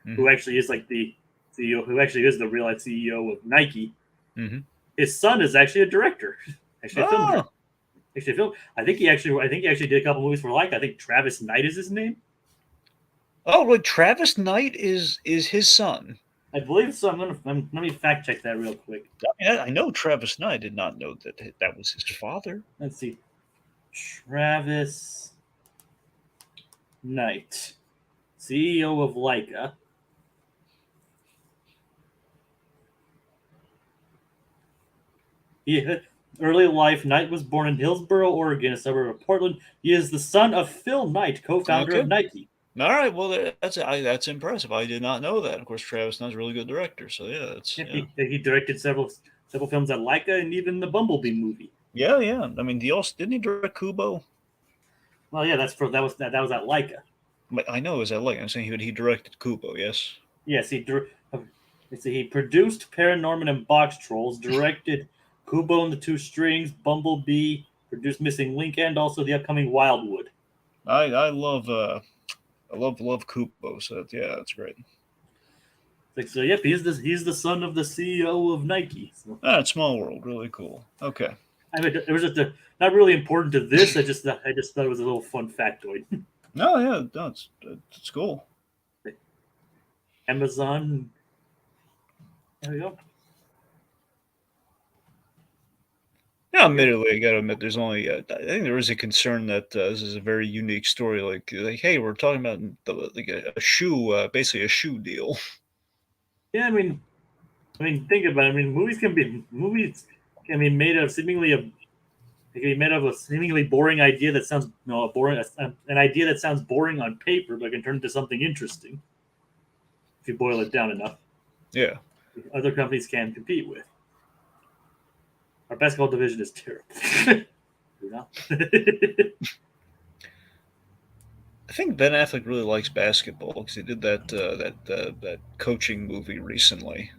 who actually is like the CEO, who actually is the real life CEO of Nike. Mm-hmm. his son is actually a director, actually a film director. Oh, Actually, a film. I think he actually did a couple movies for Leica. I think Travis Knight is his name. oh, wait, Travis Knight is his son. I believe so. Let me fact check that real quick. I mean, I know Travis Knight. I did not know that that was his father. Let's see. Travis Knight, CEO of Leica. Early life, Knight was born in Hillsboro, Oregon, a suburb of Portland. He is the son of Phil Knight, co-founder Okay. of Nike. All right. Well, that's impressive. I did not know that. Of course, Travis Knight's a really good director. So yeah, that's Yeah, yeah. he directed several films at Leica and even the Bumblebee movie. Yeah, yeah. I mean, he also didn't he direct Kubo? Well, yeah, that was at Leica. I know. Is that like I'm saying he directed Kubo? Yes. Yes, he produced Paranorman and Box Trolls, directed Kubo and the Two Strings, Bumblebee, produced Missing Link, and also the upcoming Wildwood. I love Kubo. So yeah, that's great. So yep, he's the son of the CEO of Nike. So, Ah, it's Small World. Really cool. Okay. I mean, it was just not really important to this. I just thought it was a little fun factoid. No, yeah, no, it's cool. Amazon. There we go. Yeah, admittedly, I gotta admit, there's only I think there is a concern that this is a very unique story. Like, hey, we're talking about like a shoe, basically a shoe deal. Yeah, I mean, think about it. I mean, movies can be made of seemingly a It can be made of a seemingly boring idea that sounds an idea that sounds boring on paper, but can turn into something interesting if you boil it down enough. Yeah, Other companies can compete with. Our basketball division is terrible. You know? I think Ben Affleck really likes basketball because he did that coaching movie recently.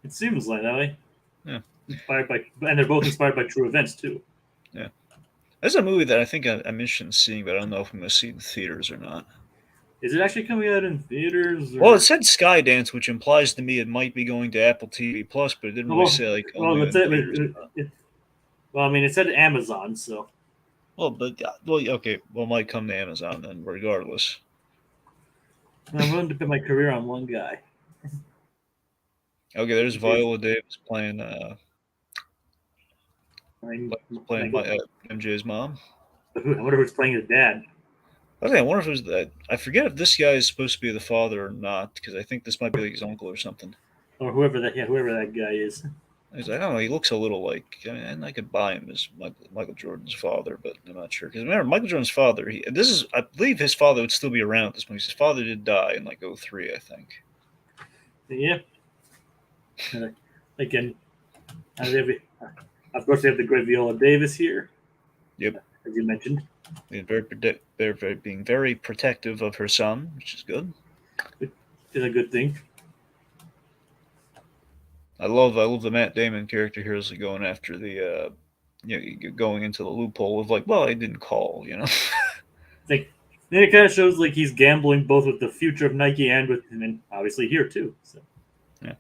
It seems like that way. Yeah, And they're both inspired by true events too. yeah. That's a movie that I think I'm interested in seeing, but I don't know if I'm going to see it in theaters or not. Is it actually coming out in theaters? Well, it Or said Skydance, which implies to me it might be going to Apple TV Plus, but it didn't really say like well, only that's in it. theaters. Well, I mean, it said Amazon, so Well, but well, okay, well, it might come to Amazon then, regardless. I'm willing to put my career on one guy. Okay, there's Okay, Viola Davis I mean, playing like, my MJ's mom. I wonder who's playing his dad. Okay, I wonder if it was that. I forget if this guy is supposed to be the father or not, because I think this might be like his uncle or something. Or whoever that guy is. I don't know. He looks a little like. I mean, I could buy him as Michael Jordan's father, but I'm not sure. Because remember, Michael Jordan's father. This is. I believe his father would still be around at this point. His father did die in like '03, I think. Yeah. Again, of course, we have the great Viola Davis here. Yep. As you mentioned. Being very protective of her son, which is good. It's a good thing. I love the Matt Damon character here is going after the going into the loophole of like, well, I didn't call, you know. Like, then it kind of shows like he's gambling both with the future of Nike and then obviously here too. So Yeah.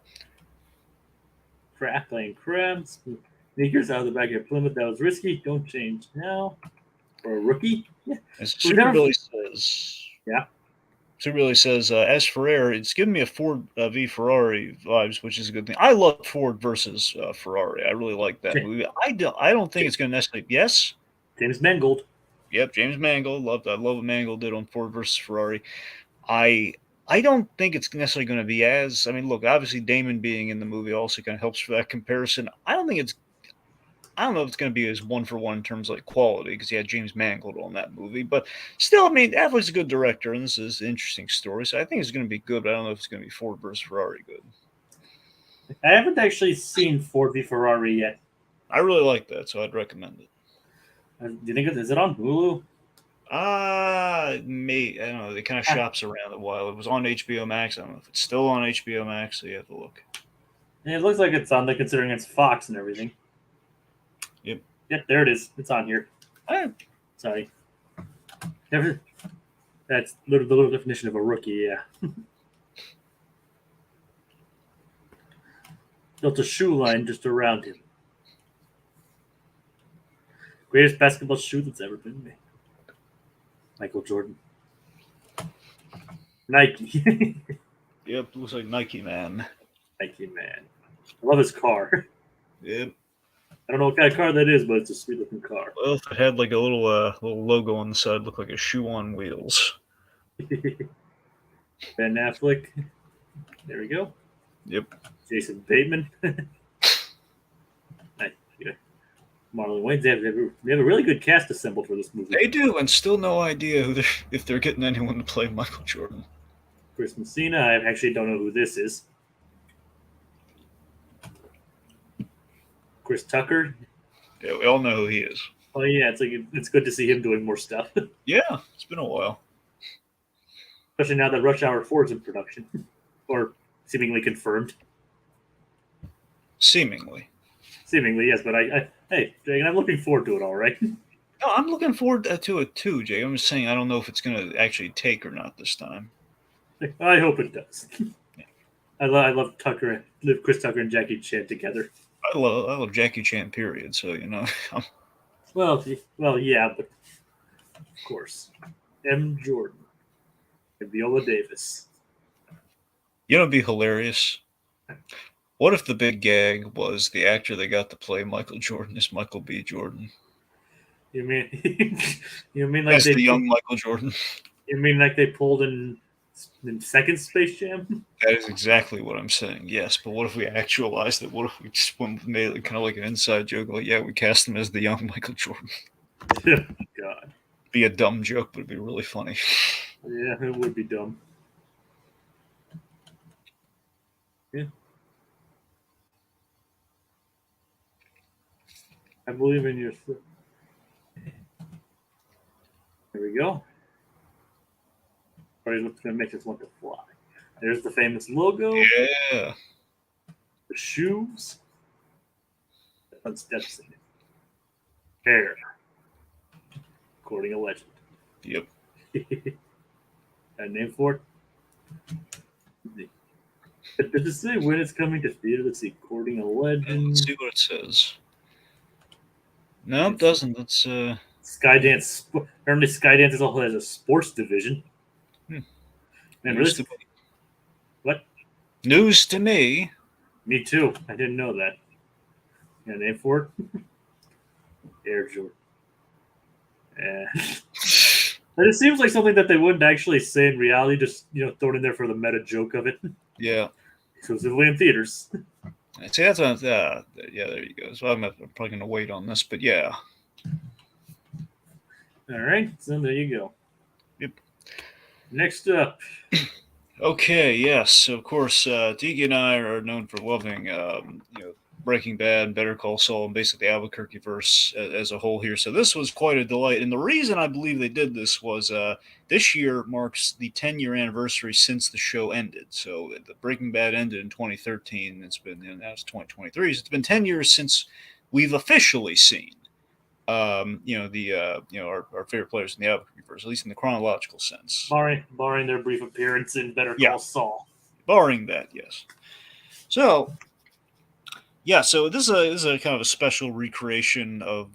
playing crabs. Sneakers out of the back of Plymouth. That was risky. Don't change now. For a rookie. Yeah. As Super Billy says. Yeah. Super Billy says, as for air, it's giving me a Ford v Ferrari vibes, which is a good thing. I love Ford versus Ferrari. I really like that movie. I don't think it's going to necessarily. Yes. James Mangold. Yep, James Mangold. I love what Mangold did on Ford versus Ferrari. I don't think it's necessarily going to be as. I mean, look, obviously Damon being in the movie also kind of helps for that comparison. I don't know if it's going to be as one for one in terms of like quality because he had James Mangold on that movie, but still, I mean, Affleck's a good director, and this is an interesting story, so I think it's going to be good. But I don't know if it's going to be Ford versus Ferrari good. I haven't actually seen Ford v Ferrari yet. I really like that, so I'd recommend it. Do you think is it on Hulu? I don't know. It kind of shops around a while. It was on HBO Max. I don't know if it's still on HBO Max, so you have to look. It looks like it's on there considering it's Fox and everything. Yep. Yep, there it is. It's on here. Oh. Sorry. That's the little definition of a rookie, yeah. built a shoe line just around him. Greatest basketball shoe that's ever been made. Michael Jordan. Nike. Yep, looks like Nike Man. Nike man. I love his car. Yep. I don't know what kind of car that is, but it's a sweet looking car. Well, if it had like a little logo on the side, looked like a shoe on wheels. Ben Affleck. There we go. Yep. Jason Bateman. Nice. Yeah. Marlon Wayans. They have a really good cast assembled for this movie. They do, and still no idea if they're getting anyone to play Michael Jordan. Chris Messina. I actually don't know who this is. Chris Tucker. Yeah, we all know who he is. Oh yeah, it's good to see him doing more stuff. Yeah, it's been a while. Especially now that Rush Hour 4 is in production. Or seemingly confirmed. Seemingly. Seemingly, yes, but hey, Dragon, I'm looking forward to it all right. No, I'm looking forward to it too, Jay. I'm just saying I don't know if it's going to actually take or not this time. I hope it does. I love Chris Tucker and Jackie Chan together. I love Jackie Chan, period. So Well, yeah, but of course, M. Jordan and Viola Davis. it'd be hilarious. What if the big gag was the actor that got to play Michael Jordan is Michael B. Jordan? You mean you mean like That's the young Michael Jordan. You mean like they pulled in second Space Jam? That is exactly what I'm saying. Yes, but what if we actualized it? What if we just made it kind of like an inside joke? Like, yeah, we cast him as the young Michael Jordan. God, Be a dumb joke, but it'd be really funny. Yeah, it would be dumb. Yeah, I believe in your. There we go. Or what's going to make us want to fly? There's the famous logo. Yeah. The shoes. That's devastating. Hair. According to legend. Yep. Got a name for it? Does it say when it's coming to theater? Let's see. According to legend. Let's see what it says. No, it doesn't. It's Skydance. Apparently, Skydance also has a sports division. Man, news really? What? News to me. Me too. I didn't know that. Got a name for it? Air Jordan. Yeah. And it seems like something that they wouldn't actually say in reality, just throw it in there for the meta joke of it. Yeah. Exclusively in theaters. See, that's yeah. There you go. So I'm probably gonna wait on this, but yeah. All right, so there you go. Yep. Next up. Okay. Yes. So of course, Tiki and I are known for loving, Breaking Bad, and Better Call Saul, and basically the Albuquerque verse as a whole here. So this was quite a delight, and the reason I believe they did this was this year marks the 10-year anniversary since the show ended. So the Breaking Bad ended in 2013. It's been now it's 2023. So it's been 10 years since we've officially seen, our favorite players in the Albuquerque verse, at least in the chronological sense. Barring their brief appearance in Better Call Saul. Barring that, yes. So. Yeah, so this is a kind of a special recreation of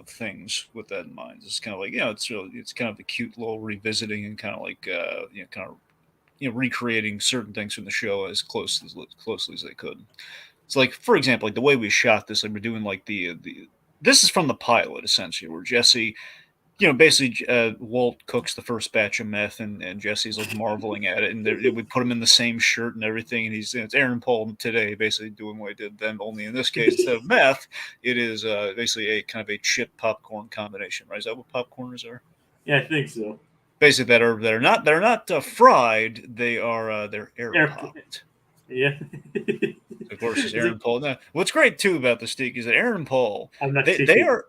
things with that in mind. It's kind of like it's kind of a cute little revisiting and kind of like recreating certain things from the show as closely as they could. It's like, for example, like the way we shot this, like we're doing like the this is from the pilot essentially, where Jesse, basically Walt cooks the first batch of meth, and Jesse's like marveling at it, and it would put him in the same shirt and everything, and it's Aaron Paul today basically doing what he did then, only in this case instead of meth, it is basically a kind of a chip popcorn combination, right? Is that what popcorners are? Yeah, I think so. Basically, that are not fried. They're air popped. Yeah. Of course, it's Aaron Paul. Now, what's great too about the Steak is that Aaron Paul, I'm not they are.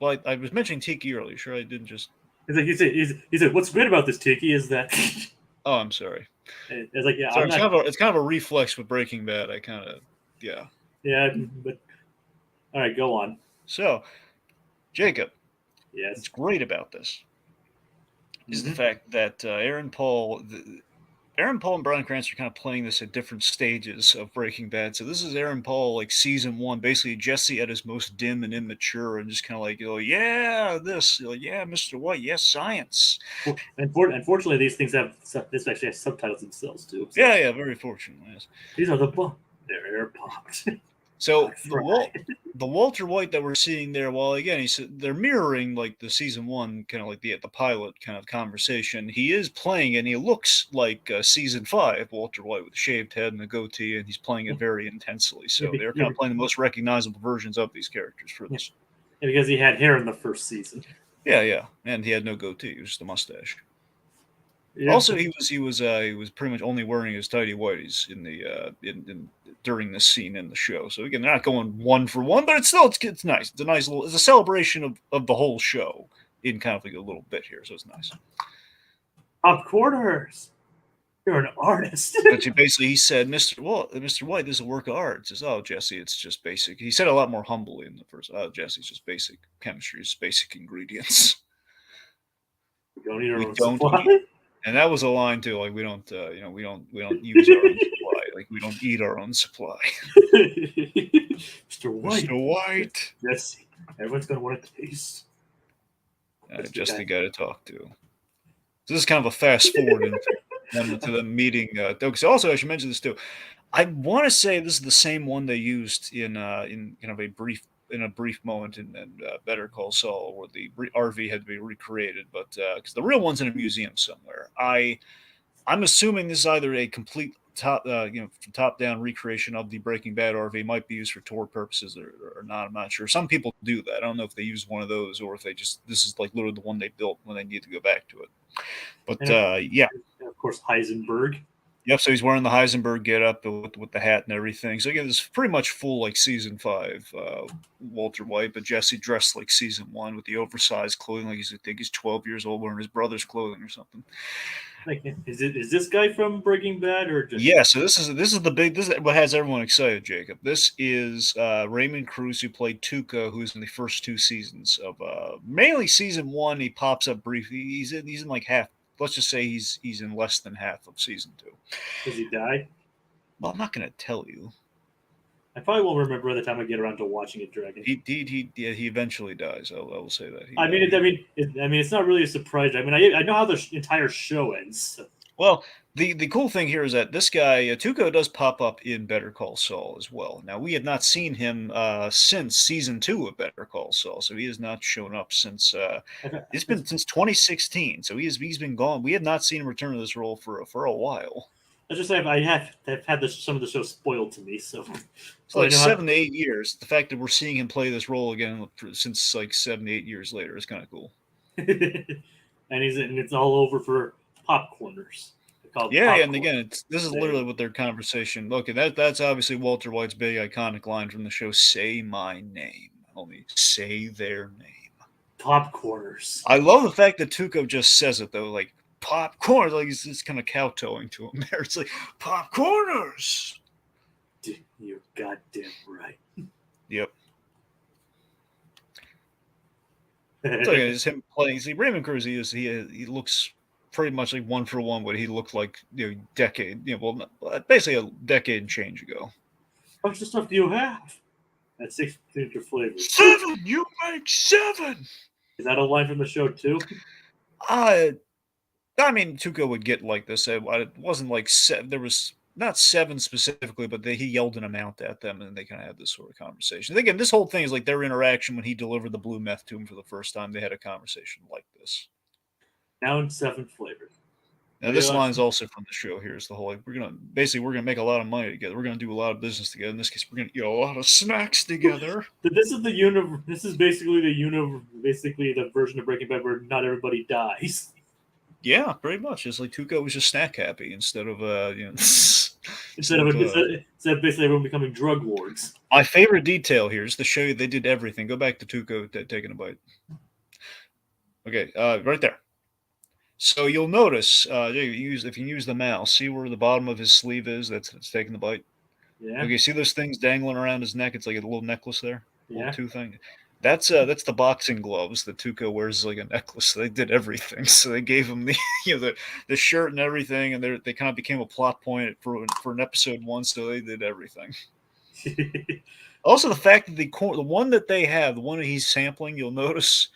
Well, I was mentioning Tiki earlier. Sure, I didn't just. He said, what's great about this Tiki is that. Oh, I'm sorry. It's like, yeah, sorry, it's kind of a reflex with Breaking Bad. I kind of, yeah. Yeah, but all right, go on. So, Jacob. Yes. What's great about this is the fact that Aaron Paul Aaron Paul and Bryan Cranston are kind of playing this at different stages of Breaking Bad. So this is Aaron Paul, like season one, basically Jesse at his most dim and immature, and just kind of like, yeah, this, yeah, Mr. White, yes, science. Unfortunately, these things have this actually has subtitles themselves too. So. Yeah, very fortunate. Yes. These are they're air popped. So the Walter White that we're seeing there, well, again, they're mirroring like the season one, kind of like the pilot kind of conversation. He is playing, and he looks like season 5 Walter White with a shaved head and a goatee, and he's playing it very intensely. So they're kind of playing the most recognizable versions of these characters for this. Yeah, because he had hair in the first season. Yeah, and he had no goatee; it was just a mustache. Yeah. Also, he was pretty much only wearing his tidy whities in the during this scene in the show. So again, they're not going one for one, but it's nice. It's a nice it's a celebration of the whole show in kind of like a little bit here. So it's nice. Top corners. You're an artist. But he said, Mr. White, this is a work of art. He says, oh, Jesse, it's just basic. He said a lot more humbly in the first. Oh, Jesse, it's just basic chemistry, it's basic ingredients. We don't need our own supply. And that was a line too. Like we don't use our own supply. Like we don't eat our own supply. Mr. White. Mr. White. Yes, everyone's gonna want to taste. Just the guy to talk to. So this is kind of a fast forward to them meeting. Because also I should mention this too. I want to say this is the same one they used in kind of a brief moment in Better Call Saul, where the RV had to be recreated, but because the real one's in a museum somewhere. I'm assuming this is either a complete top down recreation of the Breaking Bad RV, might be used for tour purposes or not. I'm not sure. Some people do that. I don't know if they use one of those or if they just this is like literally the one they built when they need to go back to it. But yeah, and of course Heisenberg. Yep, so he's wearing the Heisenberg get-up with the hat and everything. So again, it's pretty much full like season 5 Walter White, but Jesse dressed like season 1 with the oversized clothing, like I think he's 12 years old wearing his brother's clothing or something. Like, is this guy from Breaking Bad or just? Yeah, so this is what has everyone excited, Jacob. This is Raymond Cruz, who played Tuco, who's in the first 2 seasons of mainly season 1. He pops up briefly. He's in like half. Let's just say he's in less than half of season 2. Does he die? Well, I'm not going to tell you. I probably won't remember by the time I get around to watching it, Dragon. He eventually dies. I will say that. It's not really a surprise. I mean, I know how the entire show ends. So. Well, the cool thing here is that this guy Tuco does pop up in Better Call Saul as well. Now we have not seen him since season 2 of Better Call Saul, so he has not shown up since. It's been since 2016, so he's been gone. We have not seen him return to this role for a while. I just say I have had some of the show spoiled to me, so like 7 to 8 years. The fact that we're seeing him play this role again since like 7 to 8 years later is kind of cool. And it's all over for popcorners. Yeah, and again, this is literally what their conversation. Look, that's obviously Walter White's big iconic line from the show. Say my name, homie. Say their name. Popcorners. I love the fact that Tuco just says it though, like popcorn. Like he's just kind of kowtowing to him there. It's like popcorners. You're goddamn right. Yep. So yeah, it's him playing. See, Raymond Cruz. He looks pretty much like one for one what he looked like basically a decade and change ago. How much stuff do you have? That's 6 signature flavors. 7. You make 7. Is that a line from the show too? I mean, Tuco would get like this. It wasn't like 7. There was not 7 specifically, but he yelled an amount at them, and they kind of had this sort of conversation. Again, this whole thing is like their interaction when he delivered the blue meth to him for the first time. They had a conversation like this. Now in 7 flavors. Now this line is also from the show. Here's the whole we're gonna make a lot of money together. We're gonna do a lot of business together. In this case, we're gonna eat a lot of snacks together. This is basically the version of Breaking Bad where not everybody dies. Yeah, pretty much. It's like Tuco was just snack happy instead of instead of basically everyone becoming drug lords. My favorite detail here is to show you they did everything. Go back to Tuco taking a bite. Okay, right there. So you'll notice if you use the mouse, see where the bottom of his sleeve is that's taking the bite? Yeah. Okay, see those things dangling around his neck? It's like a little necklace there? Yeah. Little 2 thing. That's the boxing gloves that Tuco wears like a necklace. They did everything. So they gave him the the shirt and everything, and they kind of became a plot point for an episode one. So they did everything. Also, the fact that the one that they have, the one that he's sampling, you'll notice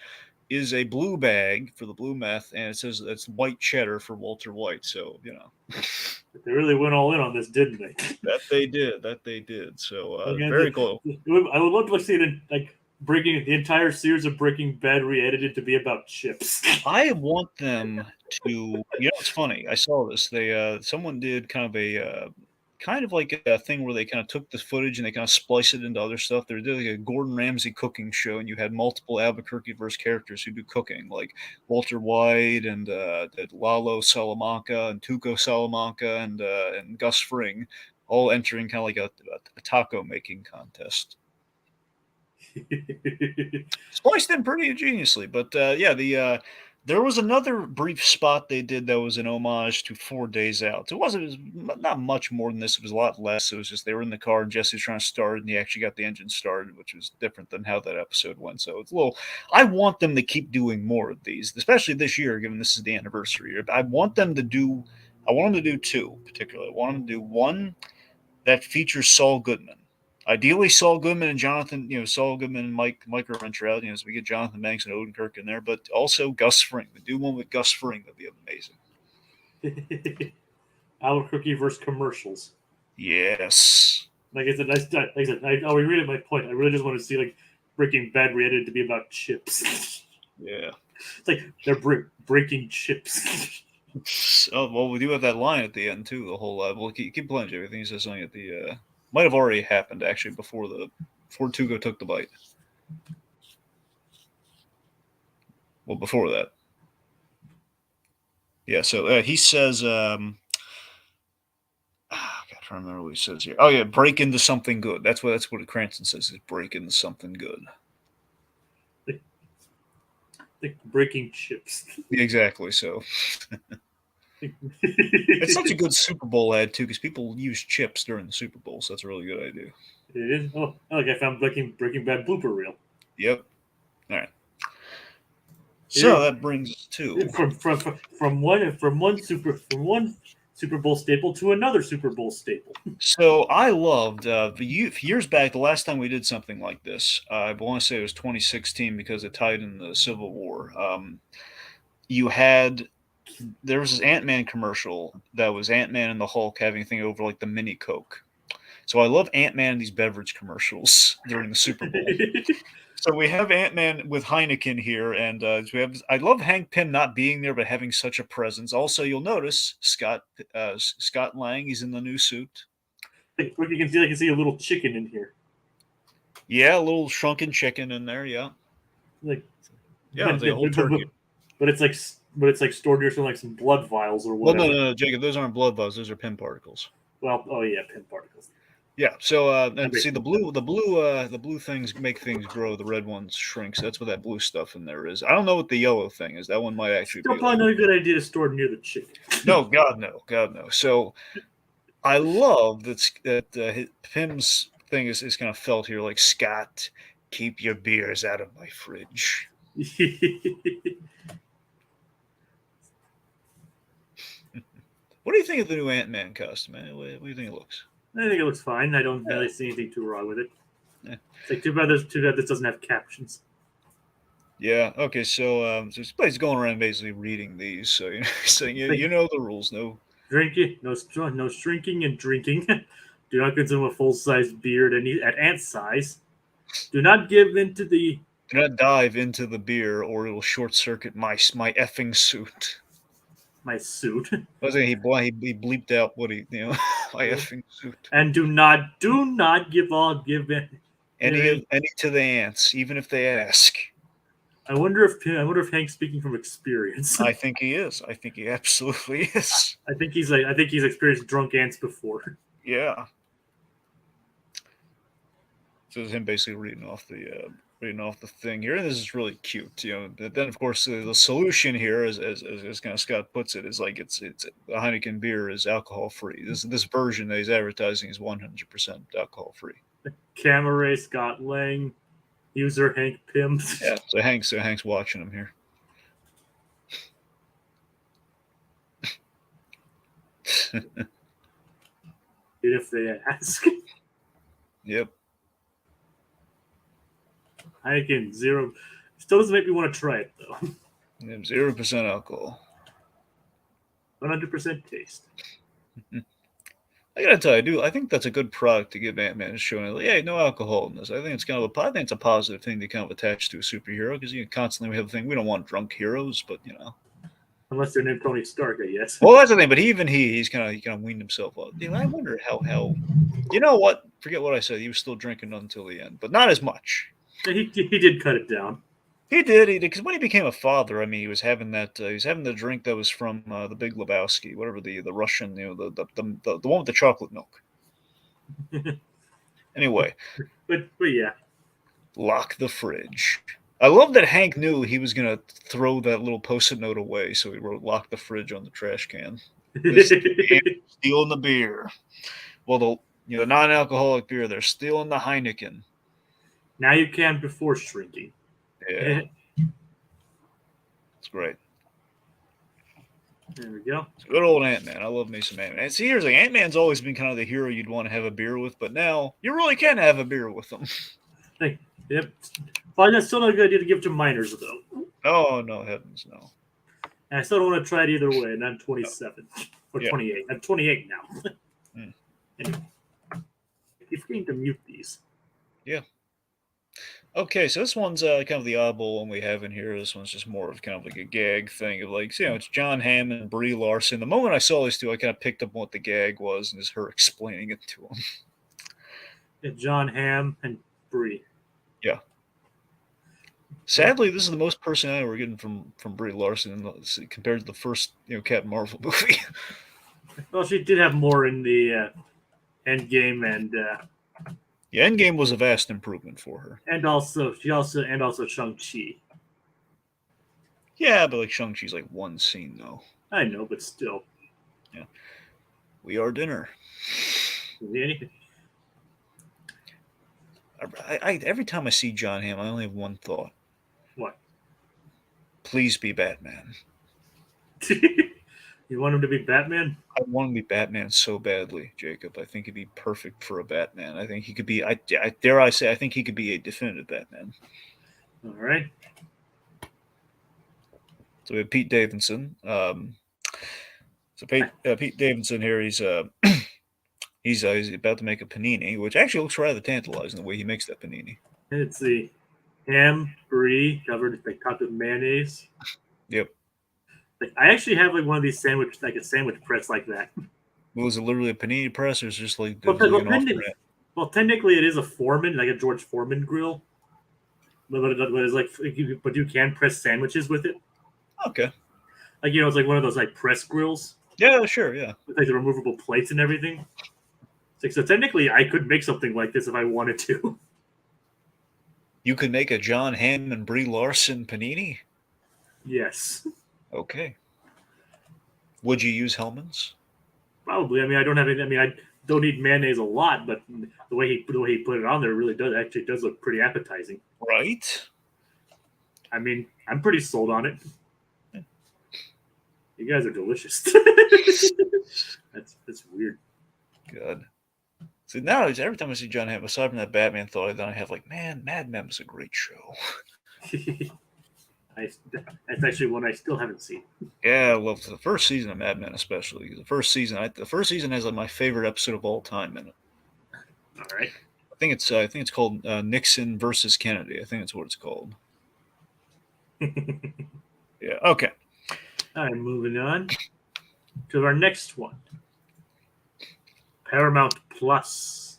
is a blue bag for the blue meth, and it says it's white cheddar for Walter White. So They really went all in on this, didn't they? that they did. That they did. So Okay, very cool. I would love to see it in, like, breaking the entire series of Breaking Bad re-edited to be about chips. I want them to. It's funny. I saw this. They someone did kind of like a thing where they kind of took the footage and they kind of spliced it into other stuff. They did like a Gordon Ramsay cooking show, and you had multiple Albuquerque verse characters who do cooking, like Walter White and Lalo Salamanca and Tuco Salamanca and Gus Fring, all entering kind of like a taco making contest. Spliced in pretty ingeniously, but there was another brief spot they did that was an homage to 4 Days Out. It was not much more than this. It was a lot less. It was just they were in the car and Jesse was trying to start, and he actually got the engine started, which was different than how that episode went. So it's a little. I want them to keep doing more of these, especially this year, given this is the anniversary year. I want them to do. I want them to do two particularly. I want them to do one that features Saul Goodman. Ideally, Saul Goodman and Jonathan, Saul Goodman and Mike Wrencher out, so we get Jonathan Banks and Odenkirk in there, but also Gus Fring. We do one with Gus Fring, that'd be amazing. Albuquerque versus commercials. Yes. Like I said, I'll reread my point. I really just want to see like Breaking Bad re-edited to be about chips. Yeah. It's like they're breaking chips. Oh, well, we do have that line at the end too. The whole well, keep playing, Jay. I think he says something at the might have already happened actually before Tugo took the bite. Well, before that. Yeah. So he says, I can't remember what he says here. Oh yeah, break into something good. That's what Cranston says. Is break into something good. Like breaking chips. Exactly. So. It's such a good Super Bowl ad too, because people use chips during the Super Bowl, so that's a really good idea. It is. Oh, like I found Breaking Bad blooper reel. Yep. All right. So that brings us to from one Super Bowl staple to another Super Bowl staple. So I loved years back. The last time we did something like this, I want to say it was 2016 because it tied in the Civil War. There was this Ant-Man commercial that was Ant-Man and the Hulk having a thing over like the mini Coke. So I love Ant-Man in these beverage commercials during the Super Bowl. So we have Ant-Man with Heineken here, and I love Hank Pym not being there, but having such a presence. Also, you'll notice Scott Lang. He's in the new suit. Look, you can see a little chicken in here. Yeah, a little shrunken chicken in there. Yeah, like the whole turkey. But it's like stored near some some blood vials or whatever. Well, no, Jacob. Those aren't blood vials. Those are Pym particles. Well, oh yeah, Pym particles. Yeah. So see the blue things make things grow. The red ones shrink. So that's what that blue stuff in there is. I don't know what the yellow thing is. That one might actually be. Probably not a good idea to store near the chicken. No, God no. So I love that Pym's thing is kind of felt here. Like Scott, keep your beers out of my fridge. What do you think of the new Ant-Man costume, man? What do you think it looks? I think it looks fine. I don't really see anything too wrong with it. Yeah. It's like too bad this doesn't have captions. Yeah. Okay. So he's going around basically reading these. So saying you know the rules. No drinking, no shrinking and drinking. Do not consume a full-size beer at ant size. Do not dive into the beer, or it will short circuit my effing suit. My suit. I was saying he bleeped out what my effing suit. And do not give any to the ants, even if they ask. I wonder if Hank's speaking from experience. I think he is. I think he absolutely is. I think he's experienced drunk ants before. Yeah. So it's him basically reading off the thing here, and this is really cute, But then, of course, the solution here, as kind of Scott puts it, is like it's the Heineken beer is alcohol free. This version that he's advertising is 100% alcohol free. Camera Scott Lang. User Hank Pym. Yeah, so Hank's watching him here. If they ask. Yep. Heineken Zero. Still doesn't make me want to try it, though. 0% alcohol. 100% taste. I gotta tell you, I think that's a good product to give Ant-Man, showing like, hey, no alcohol in this. I think I think it's a positive thing to kind of attach to a superhero because you constantly have the thing we don't want drunk heroes, but Unless they're named Tony Stark, I guess. Well, that's the thing. But he's kind of weaned himself up. I wonder how. You know what? Forget what I said. He was still drinking until the end, but not as much. He did cut it down. He did, because when he became a father, I mean, he was having the drink that was from the Big Lebowski, whatever the Russian, the one with the chocolate milk. Anyway, but yeah, lock the fridge. I love that Hank knew he was gonna throw that little post-it note away, so he wrote "lock the fridge" on the trash can. Stealing the beer. Well, the non-alcoholic beer, they're stealing the Heineken. Now you can before shrinking. Yeah. It's great. There we go. It's good old Ant-Man. I love me some Ant-Man. See, here's like Ant-Man's always been kind of the hero you'd want to have a beer with, but now you really can have a beer with him. Yep. But that's still not a good idea to give to minors, though. No, heavens, no. And I still don't want to try it either way, and I'm 27. Or 28. I'm 28 now. Anyway. You're forgetting to mute these. Yeah. Okay, so this one's kind of the oddball one we have in here. This one's just more of kind of like a gag thing of like, it's John Hamm and Brie Larson. The moment I saw these two, I kind of picked up what the gag was, and it's her explaining it to him. Yeah, John Hamm and Brie. Yeah. Sadly, this is the most personality we're getting from Brie Larson compared to the first Captain Marvel movie. Well, she did have more in the Endgame and. Yeah, Endgame was a vast improvement for her. And also Shang-Chi. Yeah, but like Shang-Chi's like one scene though. I know, but still. Yeah. We are dinner. Every time I see John Hamm, I only have one thought. What? Please be Batman. You want him to be Batman? I want him to be Batman so badly, Jacob. I think he'd be perfect for a Batman. I think he could be. I dare I say, I think he could be a definitive Batman. All right. So we have Pete Davidson. Pete Davidson here. He's about to make a panini, which actually looks rather tantalizing the way he makes that panini. Let's see. Ham, brie, covered topped with mayonnaise. Yep. I actually have one of these a sandwich press like that. Was it literally a panini press, or is it just like well, technically it is a Foreman, like a George Foreman grill. But you can press sandwiches with it. Okay. It's like one of those press grills. Yeah, sure, yeah. With the removable plates and everything. So technically, I could make something like this if I wanted to. You could make a John Hamm and Brie Larson panini? Yes. Okay. Would you use Hellman's? Probably. I don't have any. I don't need mayonnaise a lot, but the way he put it on there really does look pretty appetizing. Right. I'm pretty sold on it. You guys are delicious. That's weird. Good. See, now every time I see John Hamm, aside from that Batman thought, then I have man, Mad Men was a great show. That's actually one I still haven't seen. Yeah, I loved the first season of Mad Men, especially. The first season has my favorite episode of all time in it. All right. I think it's called Nixon versus Kennedy. I think that's what it's called. Yeah. Okay. All right, moving on to our next one. Paramount Plus.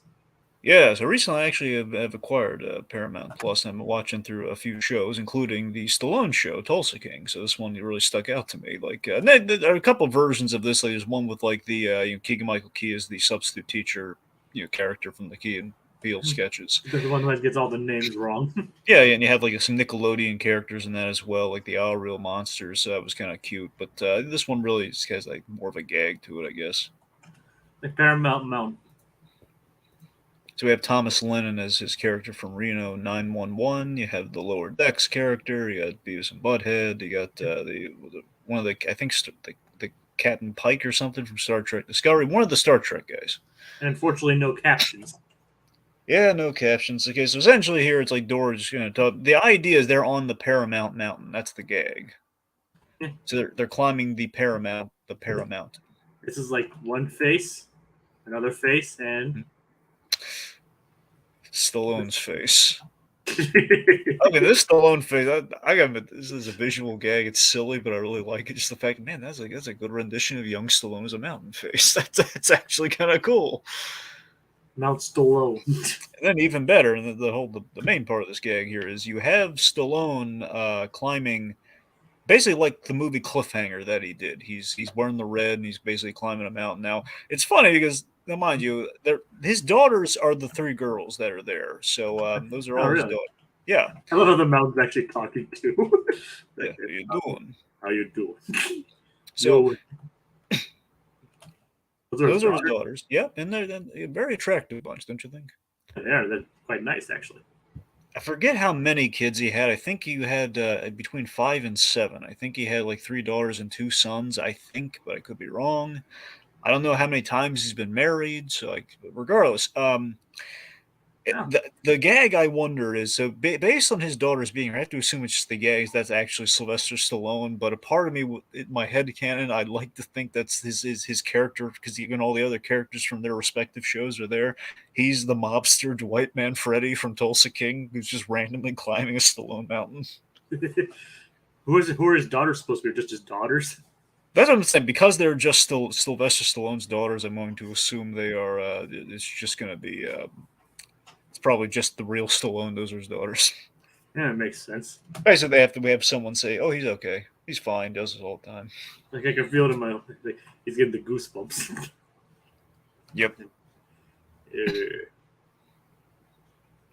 Yeah, so recently I actually have acquired Paramount Plus, and I'm watching through a few shows, including the Stallone show, Tulsa King. So this one really stuck out to me. There are a couple of versions of this. There's one with the Keegan-Michael Key as the substitute teacher, character from the Key and Peele sketches. The one that gets all the names wrong. Yeah, and you have some Nickelodeon characters in that as well, like the All Real Monsters. So that was kind of cute. But this one really just has more of a gag to it, I guess. The Paramount Mount. So we have Thomas Lennon as his character from Reno 911. You have the Lower Decks character. You got Beavis and Butthead. You got the one of the I think the Captain Pike or something from Star Trek Discovery. One of the Star Trek guys. And unfortunately, no captions. Yeah, no captions. Okay, so essentially here it's like Doors. The idea is they're on the Paramount Mountain. That's the gag. So they're climbing the Paramount. The Paramount. This is like one face, another face, and Stallone's face. I mean, this Stallone face, I gotta admit, this is a visual gag. It's silly, but I really like it. Just the fact, man, that's a good rendition of young Stallone as a mountain face. That's actually kind of cool. Mount Stallone. And then even better, and the main part of this gag here is you have Stallone climbing, basically like the movie Cliffhanger that he did. He's wearing the red and he's basically climbing a mountain. Now it's funny because now, mind you, his daughters are the three girls that are there. So those are Oh, all his really? daughters. Yeah. I love how the mountain's actually talking too. Yeah. How you doing? How you doing? So those are his daughters. Yep, and they're a very attractive bunch, don't you think? Yeah, they're quite nice actually. I forget how many kids he had. I think he had between 5 and 7. I think he had like 3 daughters and 2 sons. I think, but I could be wrong. I don't know how many times he's been married. So, like, regardless, the gag I wonder is so based on his daughters being here, I have to assume it's just the gags. That's actually Sylvester Stallone. But a part of me, in my head canon, I'd like to think that's his character because even all the other characters from their respective shows are there. He's the mobster White Man Freddy from Tulsa King, who's just randomly climbing a Stallone mountain. Who are his daughters supposed to be? Just his daughters? That's what I'm saying. Because they're just Sylvester Stallone's daughters, I'm going to assume they are. It's just going to be. It's probably just the real Stallone. Those are his daughters. Yeah, it makes sense. Basically, we have someone say, "Oh, he's okay. He's fine. Does this all the time." Like I can feel it in my like he's getting the goosebumps. Yep.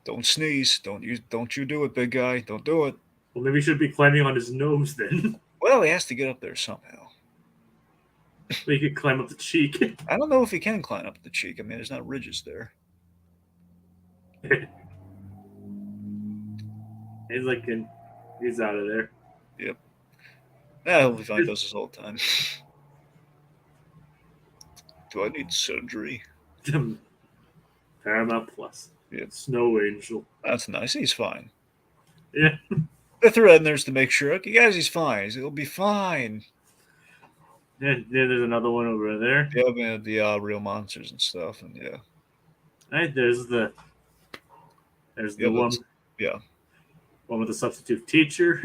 Don't sneeze. Don't you do it, big guy. Don't do it. Well, maybe he should be climbing on his nose then. Well, he has to get up there somehow. But he could climb up the cheek. I don't know if he can climb up the cheek. I mean, there's not ridges there. He's out of there. Yep. Yeah, he'll be fine. Does this all the time. Do I need surgery? Paramount Plus. Yep. Snow Angel. That's nice. He's fine. Yeah. They threw that in there to make sure. Okay, guys, he's fine. He'll be fine. Yeah, there's another one over there. Yeah, man, the real monsters and stuff, and yeah. Right, there's the one. Yeah. One with the substitute teacher.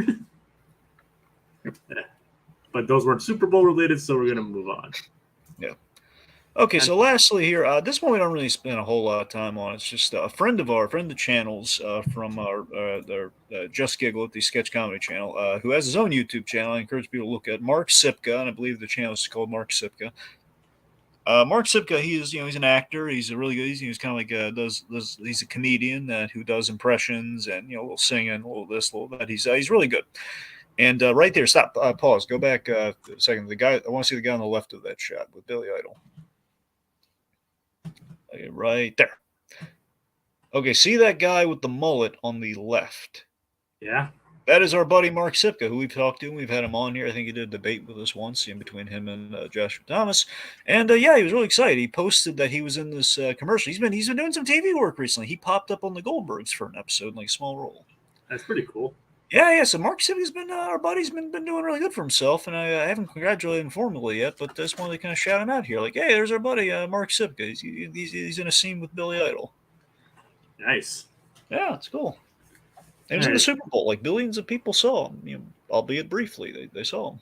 Yeah. But those weren't Super Bowl related, so we're gonna move on. Yeah. Okay, so lastly here, this one we don't really spend a whole lot of time on. It's just a friend of the channel's from our Just Giggle at the Sketch Comedy channel, who has his own YouTube channel. I encourage people to look at Mark Sipka, and I believe the channel is called Mark Sipka. Mark Sipka, he's an actor. He's a really good. He's kind of like he's a comedian who does impressions and a little singing, a little this, a little that. He's really good. And right there, stop, pause, go back a second. The guy, I want to see the guy on the left of that shot with Billy Idol. Okay, right there. Okay, see that guy with the mullet on the left? Yeah. That is our buddy Mark Sipka, who we've talked to. We've had him on here. I think he did a debate with us once in between him and Joshua Thomas. And yeah, he was really excited. He posted that he was in this commercial. He's been doing some TV work recently. He popped up on the Goldbergs for an episode, like a small role. That's pretty cool. Yeah. So Mark Sipka's been our buddy's been doing really good for himself, and I haven't congratulated him formally yet, but I just wanted to kind of shout him out here, like, hey, there's our buddy Mark Sipka. He's in a scene with Billy Idol. Nice. Yeah, it's cool. It was in the Super Bowl. Like billions of people saw him, albeit briefly. They saw him.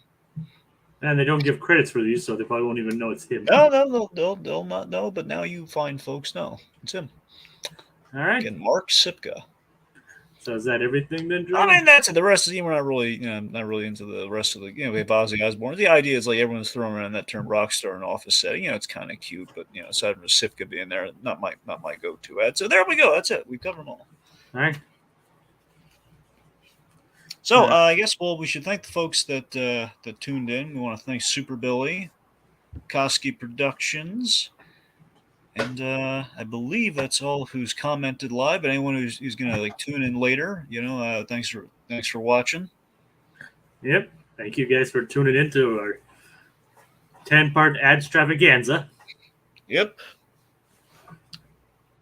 And they don't give credits for these, so they probably won't even know it's him. No, they'll not know. But now you fine folks know it's him. All right. Again, Mark Sipka. So is that everything then, John? I mean, that's it. The rest of we're not really, not really into the rest of the. We have Ozzy Osbourne. The idea is like everyone's throwing around that term rock star in an office setting. It's kind of cute, but aside from Sipka being there, not my go-to ad. So there we go. That's it. We covered them all. All right. So I guess we should thank the folks that tuned in. We want to thank Super Billy, Koski Productions, And I believe that's all who's commented live. But anyone who's gonna like tune in later, thanks for watching. Yep. Thank you guys for tuning into our 10-part Ad-stravaganza. Yep.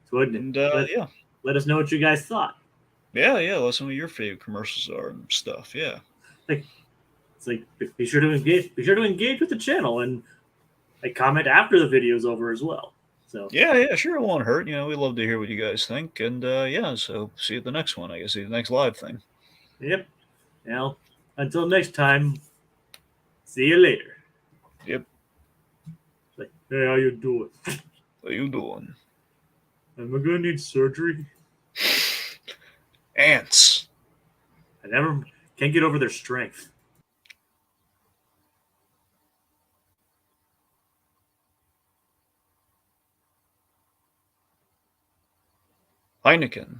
So And yeah, let us know what you guys thought. yeah. What some of your favorite commercials are and stuff. Yeah. Like, it's like be sure to engage. Be sure to engage with the channel and like comment after the video's over as well. So Yeah, sure. It won't hurt. We love to hear what you guys think. And yeah, so see you at the next one. I guess see you at the next live thing. yep. Now until next time. See you later. Yep. Like, hey, how you doing? What you doing? Am I gonna need surgery? Ants. I never can't get over their strength. Heineken.